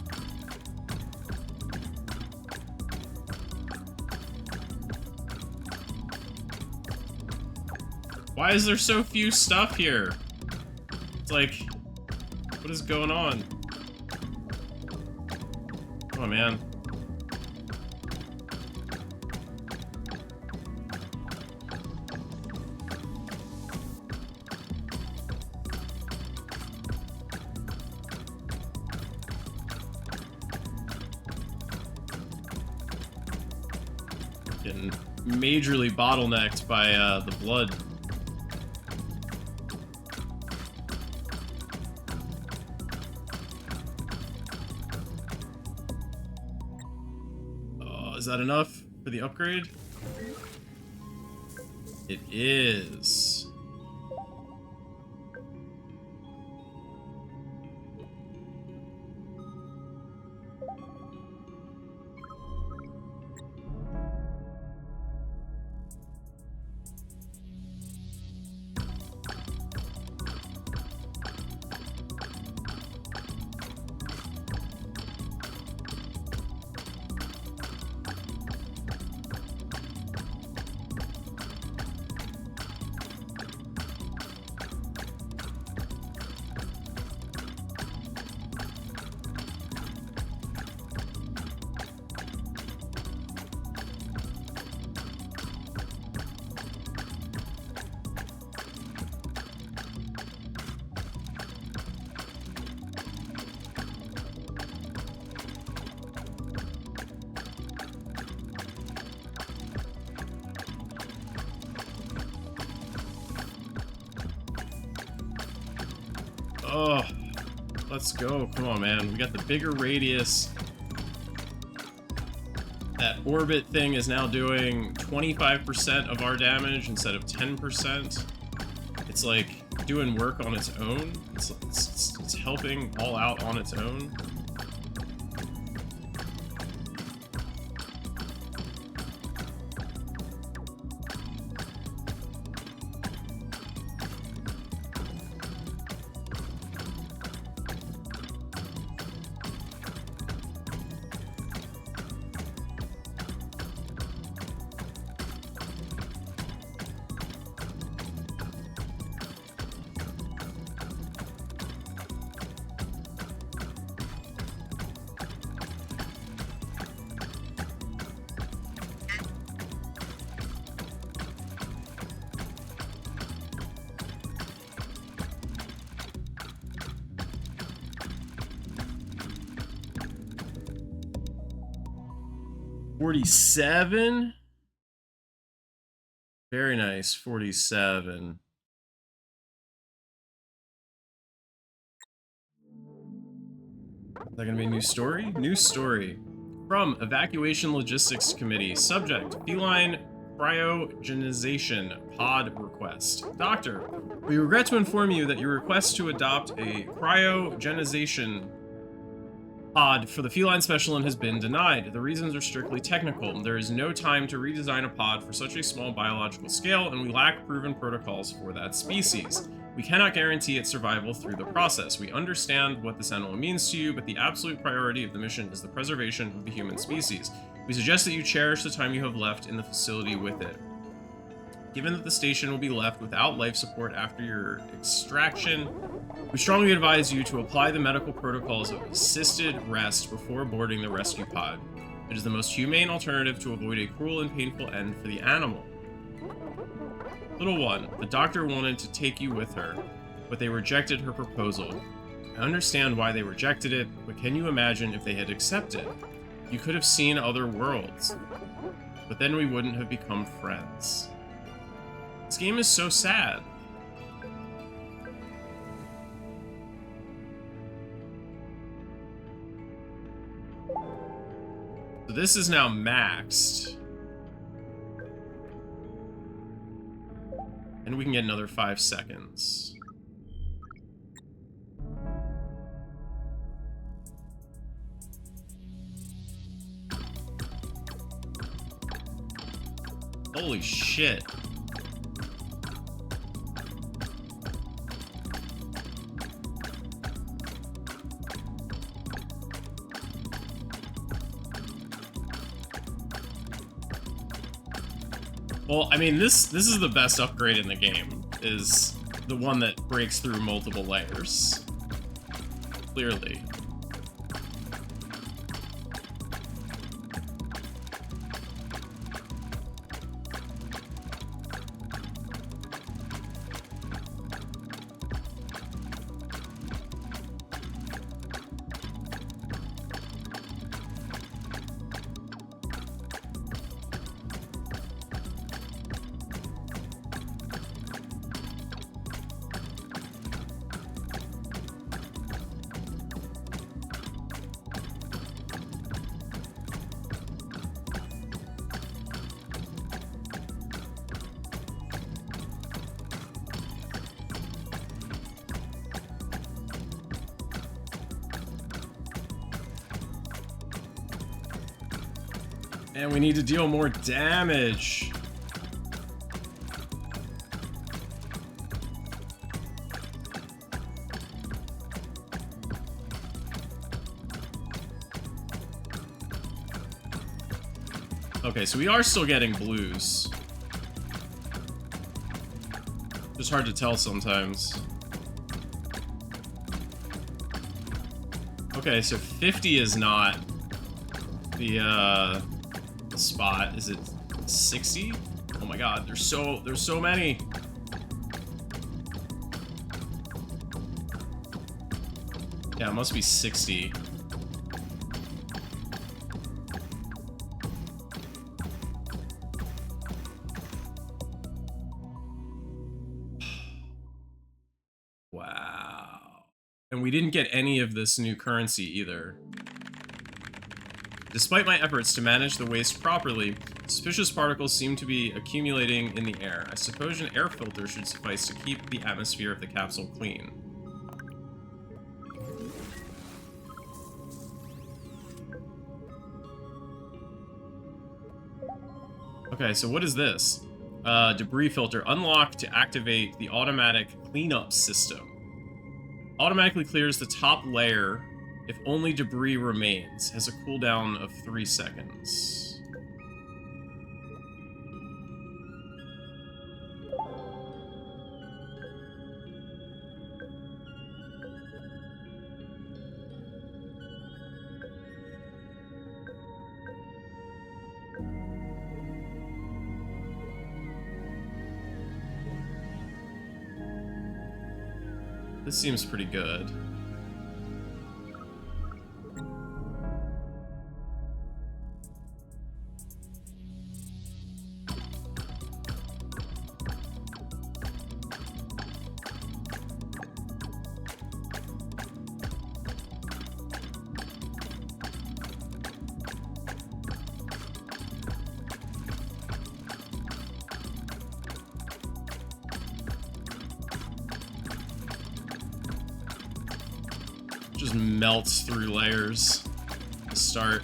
A: Why is there so few stuff here? It's like, what is going on? Come on, man. Getting majorly bottlenecked by the blood. Is that enough for the upgrade? It is. Oh, let's go. Come on, man. We got the bigger radius. That orbit thing is now doing 25% of our damage instead of 10%. It's like doing work on its own. It's helping all out on its own. $47? Very nice, 47. Is that gonna be a new story? New story. From Evacuation Logistics Committee. Subject, feline cryogenization pod request. Doctor, we regret to inform you that your request to adopt a cryogenization pod for the feline specimen has been denied. The reasons are strictly technical. There is no time to redesign a pod for such a small biological scale, and we lack proven protocols for that species. We cannot guarantee its survival through the process. We understand what this animal means to you, but the absolute priority of the mission is the preservation of the human species. We suggest that you cherish the time you have left in the facility with it. Given that the station will be left without life support after your extraction, we strongly advise you to apply the medical protocols of assisted rest before boarding the rescue pod. It is the most humane alternative to avoid a cruel and painful end for the animal. Little one, the doctor wanted to take you with her, but they rejected her proposal. I understand why they rejected it, but can you imagine if they had accepted? You could have seen other worlds, but then we wouldn't have become friends. This game is so sad. So this is now maxed. And we can get another 5 seconds. Holy shit. Well, I mean, this is the best upgrade in the game, is the one that breaks through multiple layers. Clearly. And we need to deal more damage. Okay, so we are still getting blues. Just hard to tell sometimes. Okay, so 50 is not the spot. Is it 60? Oh my god, there's so many. Yeah, it must be 60. Wow. And we didn't get any of this new currency either. Despite my efforts to manage the waste properly, suspicious particles seem to be accumulating in the air. I suppose an air filter should suffice to keep the atmosphere of the capsule clean. Okay, so what is this? Debris filter. Unlock to activate the automatic cleanup system. Automatically clears the top layer if only debris remains. Has a cooldown of 3 seconds. This seems pretty good. Just melts through layers to start.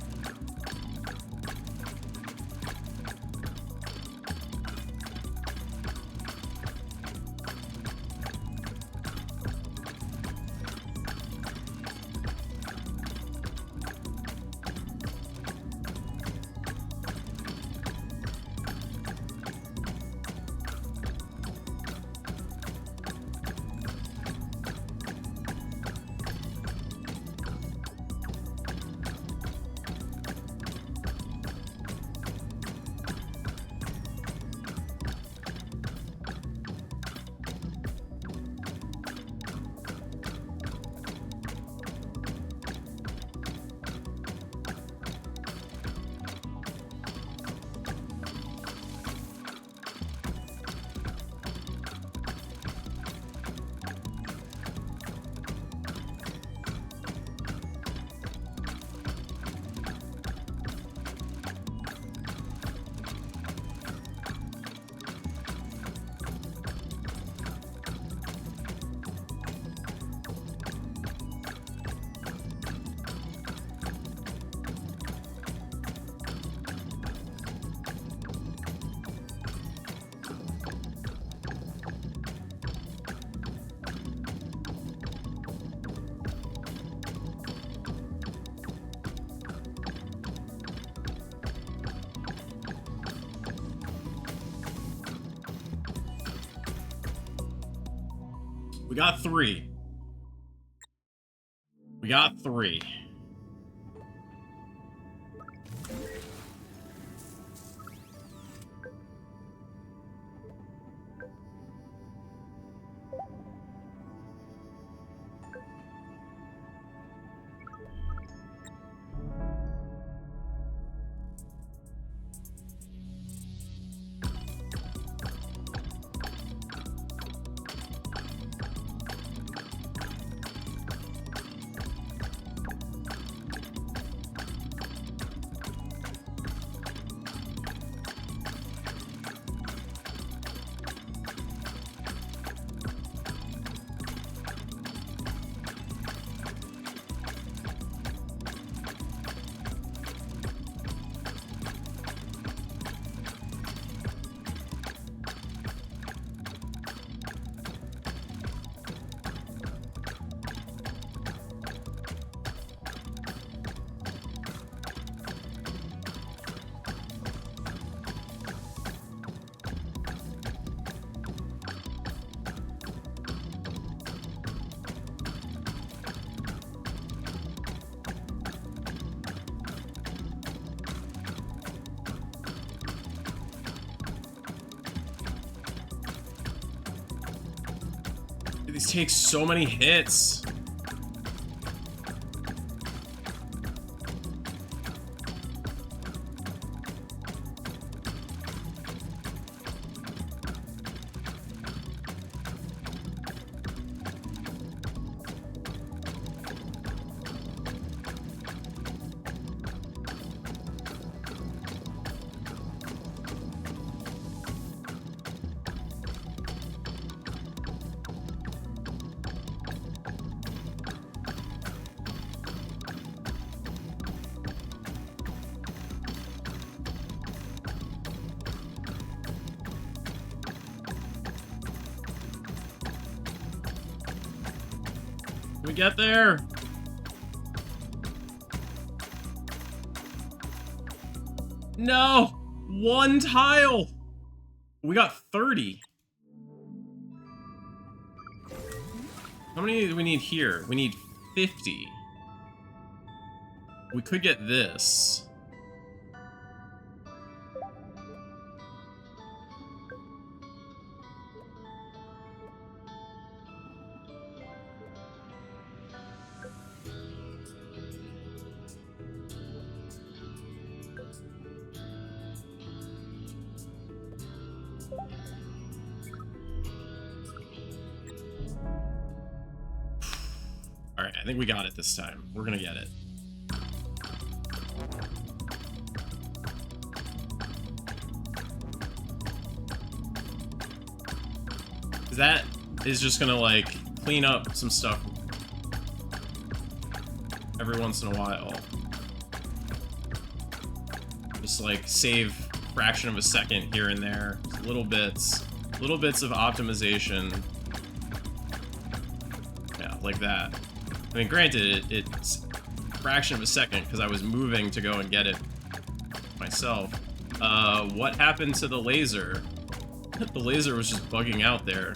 A: We got 3. We got 3. These take so many hits. We get there. No, 1 tile. We got 30. How many do we need here? We need 50. We could get this. Alright, I think we got it this time. We're gonna get it. That is just gonna, like, clean up some stuff every once in a while. Just, like, save a fraction of a second here and there. Just little bits of optimization. Yeah, like that. I mean, granted, it's a fraction of a second because I was moving to go and get it myself. What happened to the laser? The laser was just bugging out there.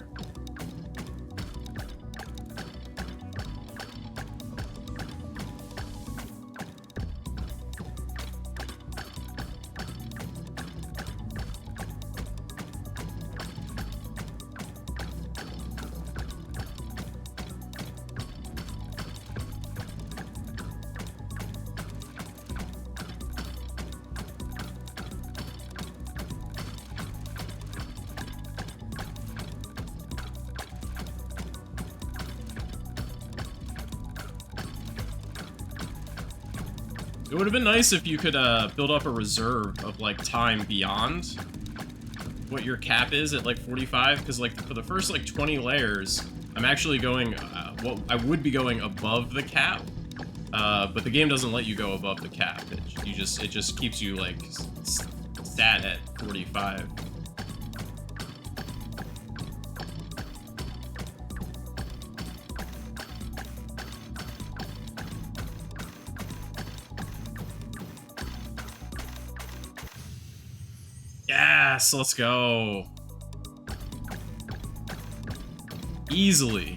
A: It would have been nice if you could build up a reserve of, like, time beyond what your cap is at, like, 45, because, like, for the first, like, 20 layers, I'm actually going, well, I would be going above the cap, but the game doesn't let you go above the cap. It just keeps you, like, stat at 45. Yes, let's go. Easily.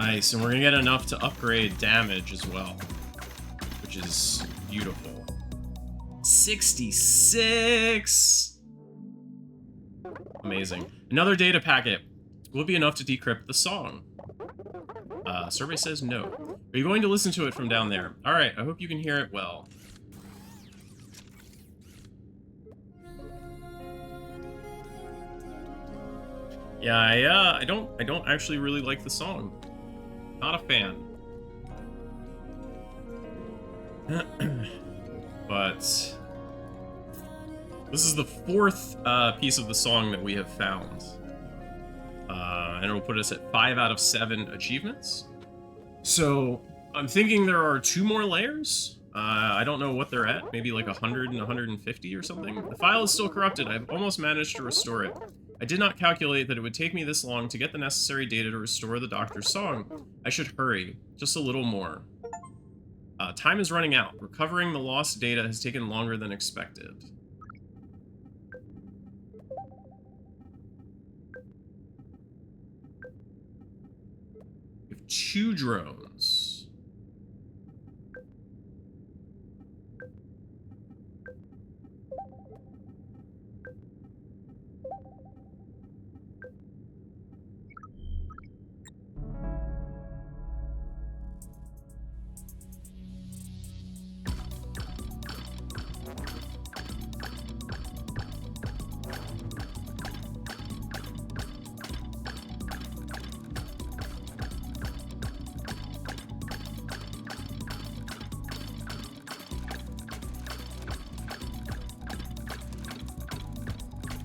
A: Nice, and we're gonna get enough to upgrade damage as well, which is beautiful. 66! Amazing. Another data packet. Will it be enough to decrypt the song? Survey says no. Are you going to listen to it from down there? Alright, I hope you can hear it well. Yeah, I don't actually really like the song. Not a fan. But this is the fourth piece of the song that we have found. And it'll put us at 5 out of 7 achievements. So I'm thinking there are 2 more layers. I don't know what they're at. Maybe like 100 and 150 or something. The file is still corrupted. I've almost managed to restore it. I did not calculate that it would take me this long to get the necessary data to restore the doctor's song. I should hurry. Just a little more. Time is running out. Recovering the lost data has taken longer than expected. We have 2 drones.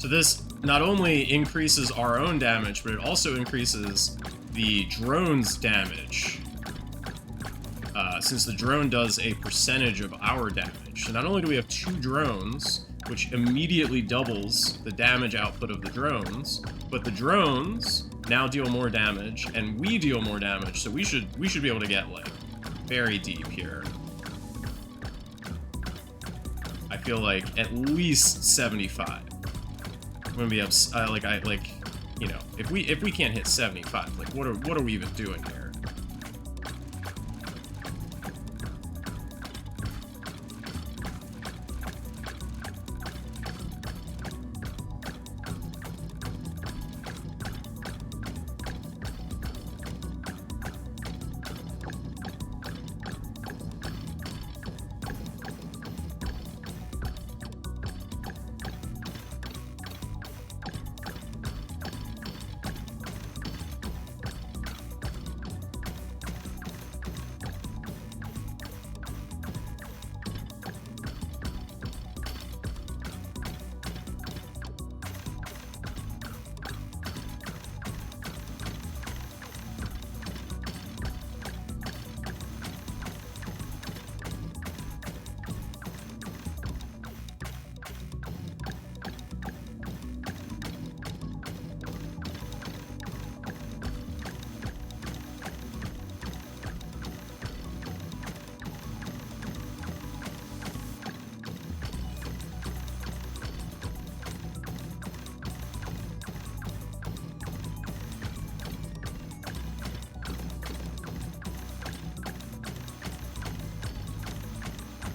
A: So this not only increases our own damage, but it also increases the drone's damage. Since the drone does a percentage of our damage. So not only do we have 2 drones, which immediately doubles the damage output of the drones, but the drones now deal more damage, and we deal more damage, so we should be able to get, like, very deep here. I feel like at least 75. I'm gonna be you know, if we can't hit 75, like, what are we even doing here?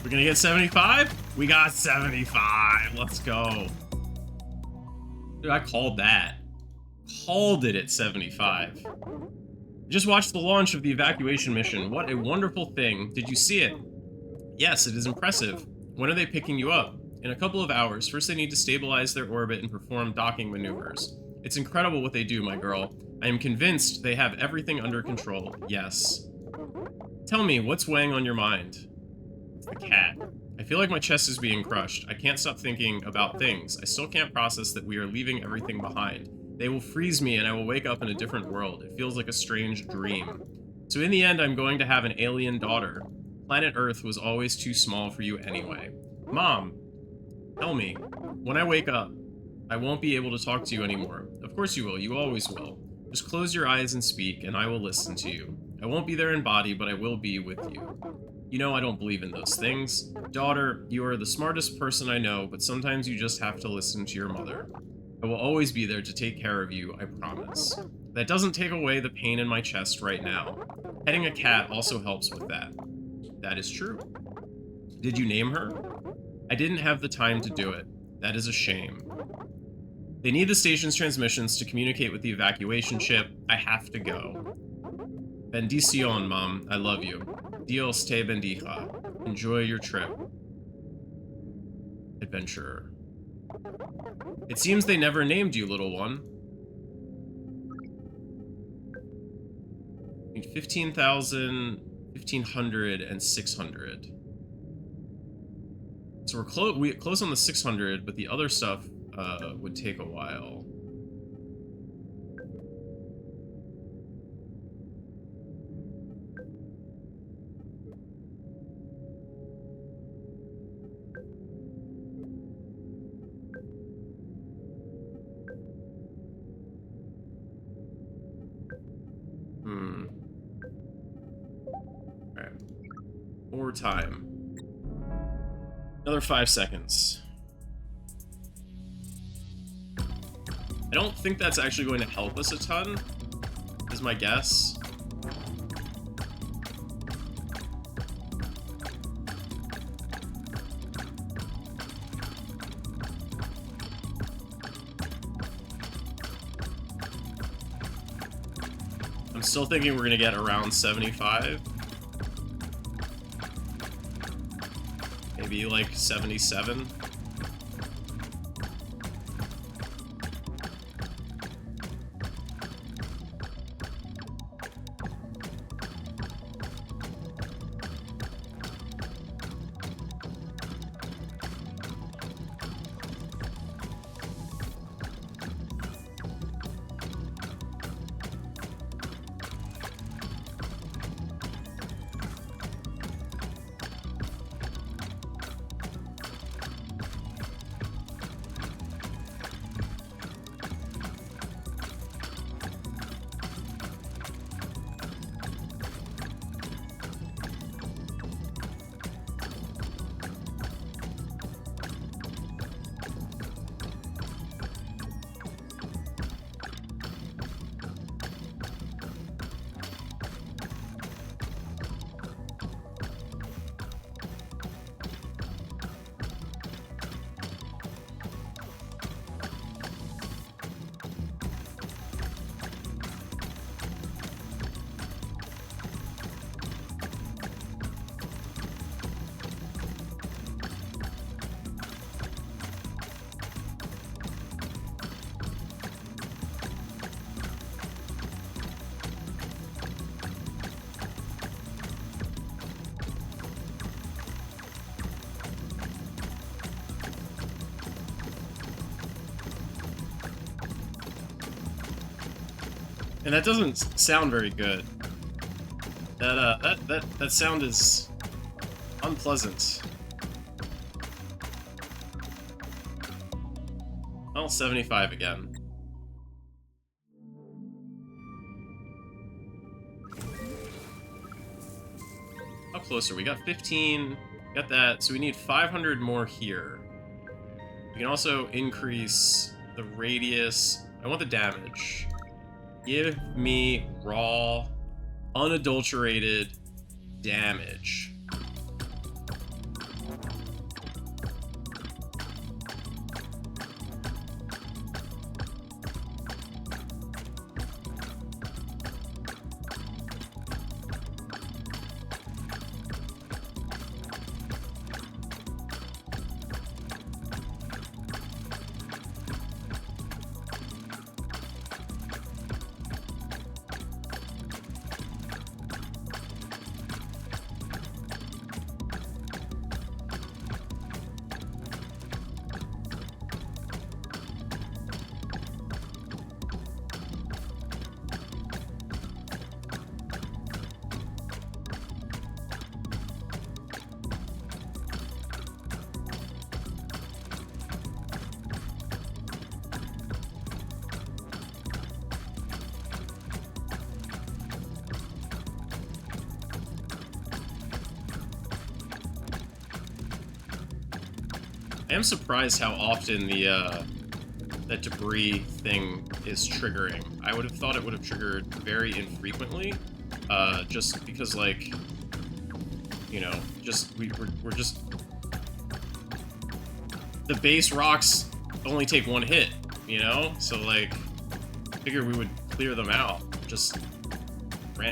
A: We're gonna get 75? We got 75. Let's go. Dude, I called that. Called it at 75. Just watched the launch of the evacuation mission. What a wonderful thing. Did you see it? Yes, it is impressive. When are they picking you up? In a couple of hours. First they need to stabilize their orbit and perform docking maneuvers. It's incredible what they do, my girl. I am convinced they have everything under control. Yes. Tell me, what's weighing on your mind? It's the cat. I feel like my chest is being crushed. I can't stop thinking about things. I still can't process that we are leaving everything behind. They will freeze me and I will wake up in a different world. It feels like a strange dream. So in the end, I'm going to have an alien daughter. Planet Earth was always too small for you anyway. Mom, tell me, when I wake up, I won't be able to talk to you anymore. Of course you will. You always will. Just close your eyes and speak, and I will listen to you. I won't be there in body, but I will be with you. You know I don't believe in those things. Daughter, you are the smartest person I know, but sometimes you just have to listen to your mother. I will always be there to take care of you, I promise. That doesn't take away the pain in my chest right now. Petting a cat also helps with that. That is true. Did you name her? I didn't have the time to do it. That is a shame. They need the station's transmissions to communicate with the evacuation ship. I have to go. Bendición, Mom. I love you. Dios te bendiga. Enjoy your trip. Adventurer. It seems they never named you, little one. I need 15,000, 1,500, and 600. So we're close on the 600, but the other stuff would take a while. Alright. More time. Another 5 seconds. I don't think that's actually going to help us a ton, is my guess. I'm still thinking we're going to get around 75. Maybe like 77. And that doesn't sound very good. That sound is unpleasant. Well, 75 again. How close are we? Got 15. Got that. So we need 500 more here. We can also increase the radius. I want the damage. Give me raw, unadulterated damage. I am surprised how often the that debris thing is triggering. I would have thought it would have triggered very infrequently, just because, like, you know, just we're just, the base rocks only take one hit, you know, so like, figured we would clear them out just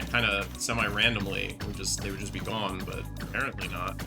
A: kind of semi-randomly. They would just be gone, but apparently not.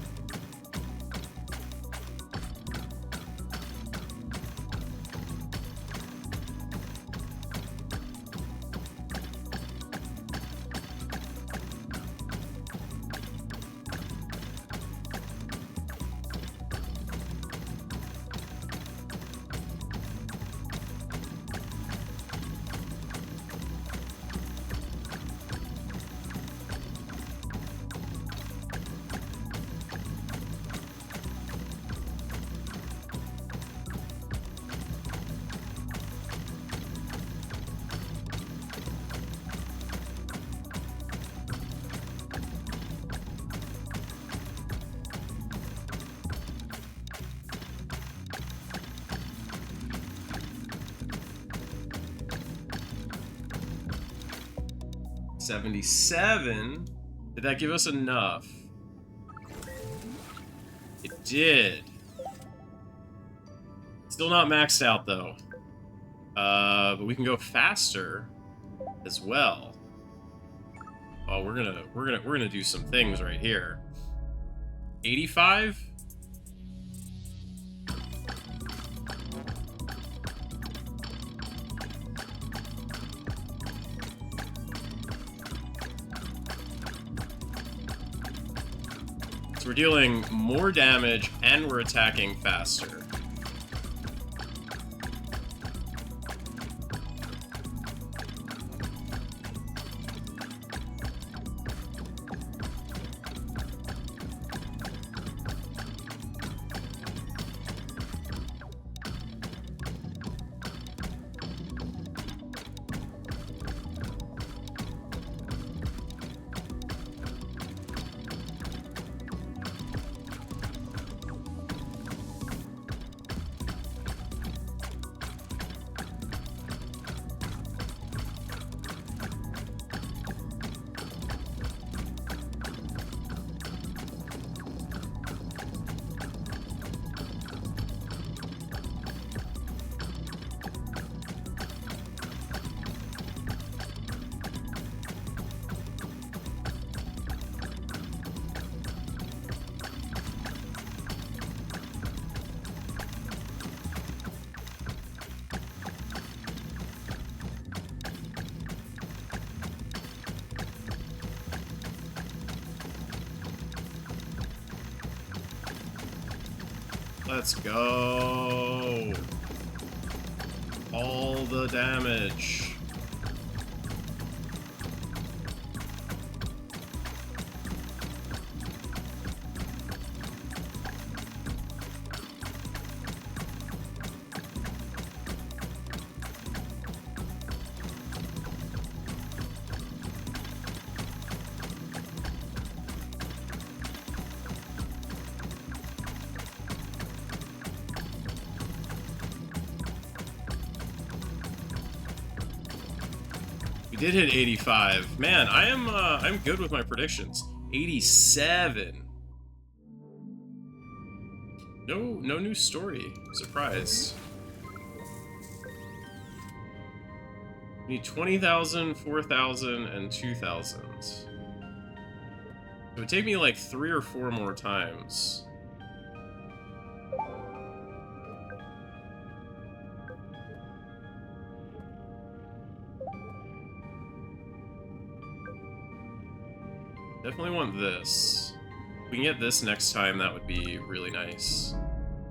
A: $77. Did that give us enough? It did. Still not maxed out though. But we can go faster as well. Oh, we're gonna do some things right here. 85? So we're dealing more damage and we're attacking faster. Let's go. All the damage. We did hit 85. Man, I'm good with my predictions. 87. No new story. Surprised. We need 20,000, 4,000, and 2,000. It would take me like 3 or 4 more times. Definitely want this. If we can get this next time, that would be really nice.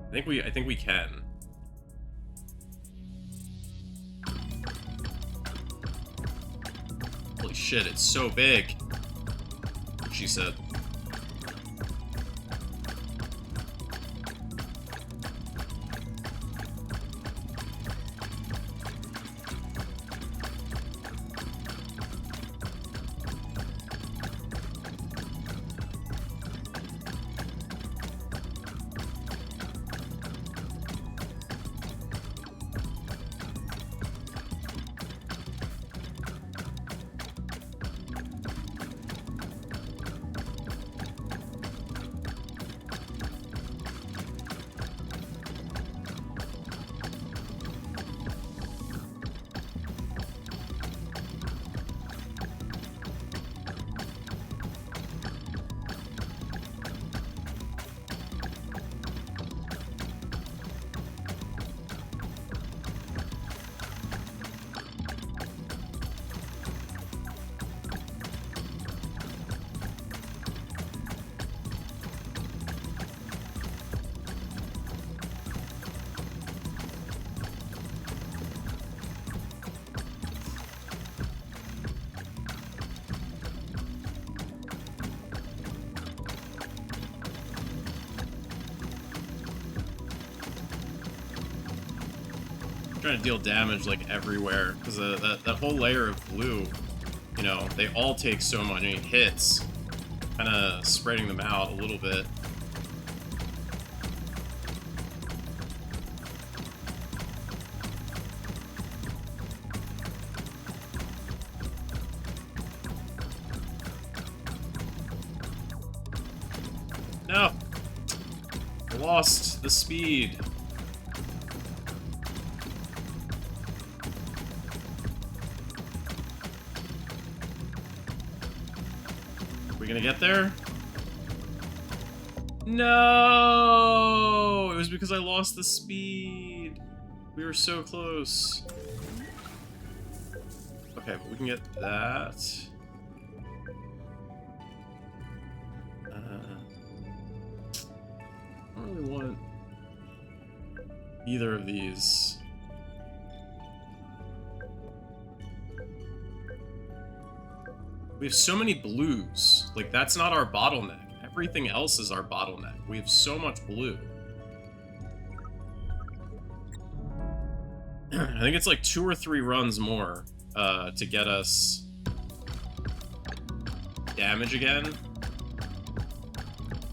A: I think we can. Holy shit, it's so big. She said. trying to deal damage like everywhere because that whole layer of blue, you know, they all take so many hits, kind of spreading them out a little bit. No, I lost the speed. We gonna get there? No! It was because I lost the speed. We were so close. Okay, but we can get that. I don't really want either of these. We have so many blues. Like, that's not our bottleneck. Everything else is our bottleneck. We have so much blue. I think it's like 2 or 3 runs more to get us damage again.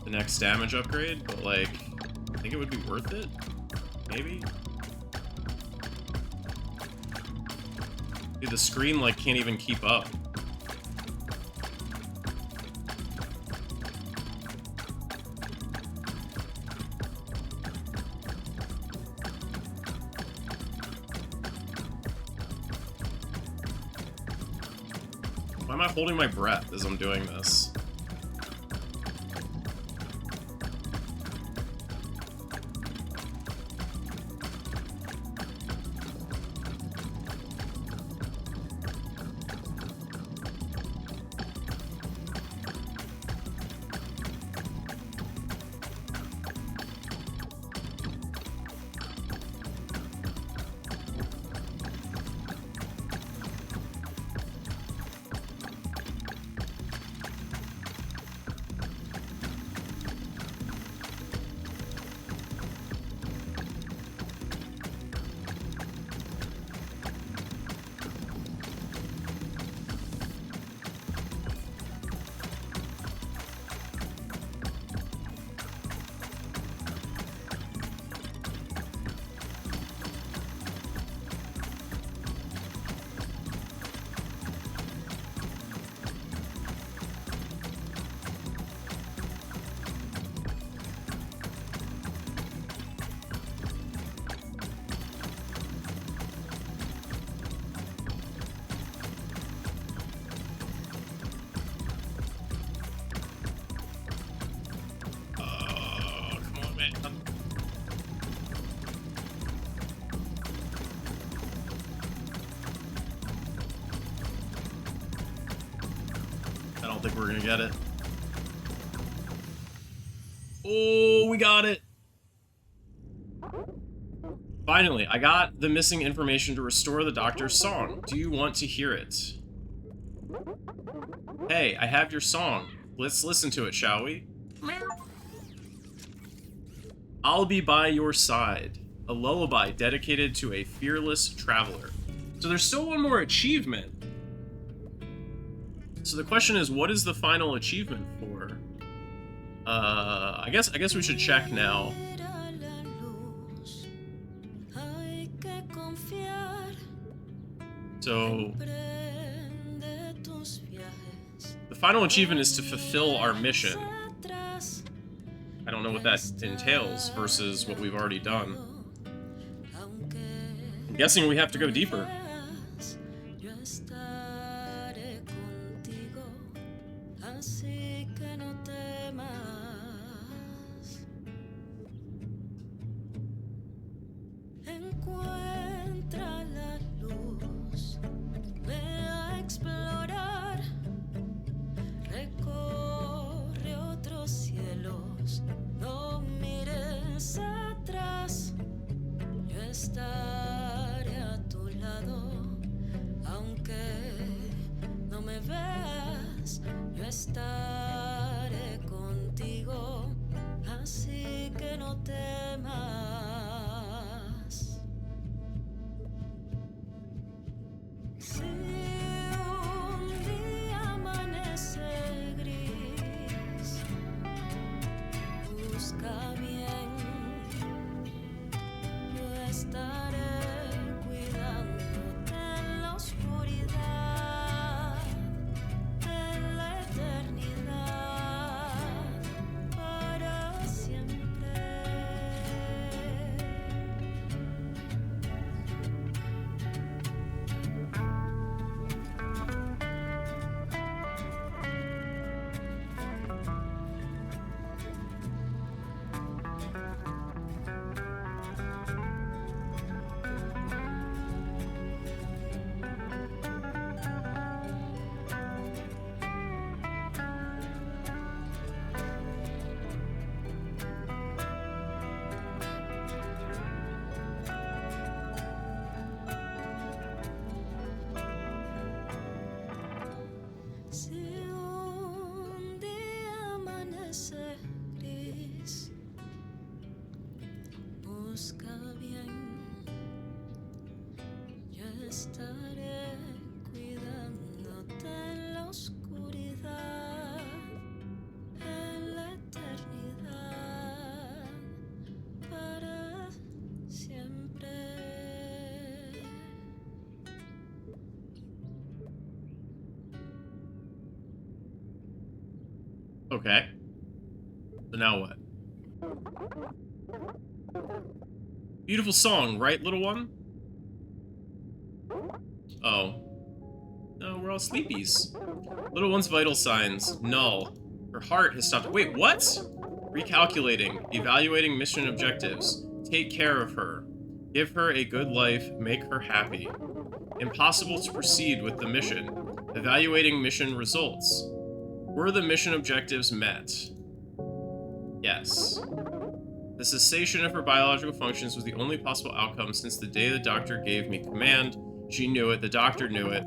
A: The next damage upgrade, but like, I think it would be worth it. Maybe. Dude, the screen like can't even keep up. Why am I holding my breath as I'm doing this? I don't think we're gonna get it. Oh, we got it! Finally, I got the missing information to restore the doctor's song. Do you want to hear it? Hey, I have your song. Let's listen to it, shall we? I'll be by your side. A lullaby dedicated to a fearless traveler. So there's still one more achievement. So the question is, what is the final achievement for? I guess we should check now. So the final achievement is to fulfill our mission. I don't know what that entails versus what we've already done. I'm guessing we have to go deeper.
B: Estaré contigo, así que no temas. Si un día amanece gris, busca bien, yo estaré cuidándote en la oscuridad, en la eternidad, para siempre. Si un día amanece gris, busca bien, yo estaré cuidándote en la oscuridad, en la eternidad, para siempre.
A: Okay. So now what? Beautiful song, right, little one? Oh. No, we're all sleepies. Little one's vital signs. Null. Her heart has stopped. Wait, what? Recalculating. Evaluating mission objectives. Take care of her. Give her a good life. Make her happy. Impossible to proceed with the mission. Evaluating mission results. Were the mission objectives met? Yes. The cessation of her biological functions was the only possible outcome since the day the doctor gave me command. She knew it, the doctor knew it.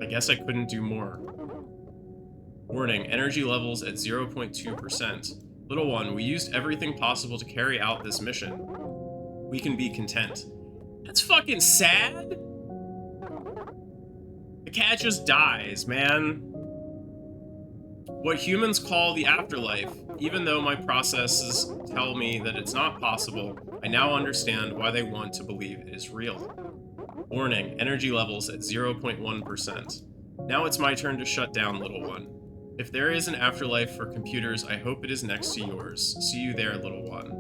A: I guess I couldn't do more. Warning, energy levels at 0.2%. Little one, we used everything possible to carry out this mission. We can be content. That's fucking sad. The cat just dies, man. What humans call the afterlife, even though my processes tell me that it's not possible, I now understand why they want to believe it is real. Warning, energy levels at 0.1%. Now it's my turn to shut down, little one. If there is an afterlife for computers, I hope it is next to yours. See you there, little one.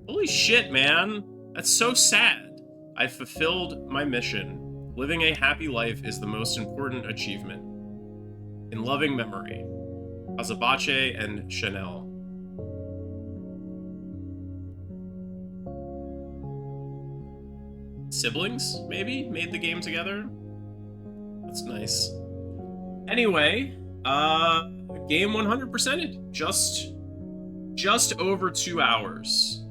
A: Holy shit, man. That's so sad. I've fulfilled my mission. Living a happy life is the most important achievement. In loving memory, Azabache and Chanel. Siblings, maybe, made the game together? That's nice. Anyway, game 100%ed. Just over 2 hours.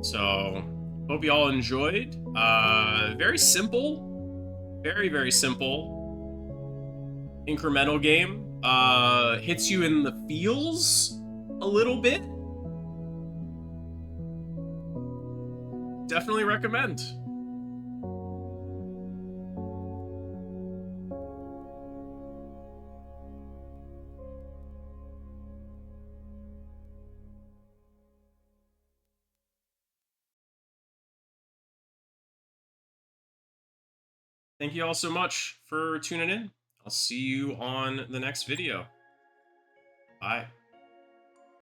A: So, hope y'all enjoyed. Very simple. Very, very simple. Incremental game. Hits you in the feels a little bit. Definitely recommend. Thank you all so much for tuning in. I'll see you on the next video. Bye.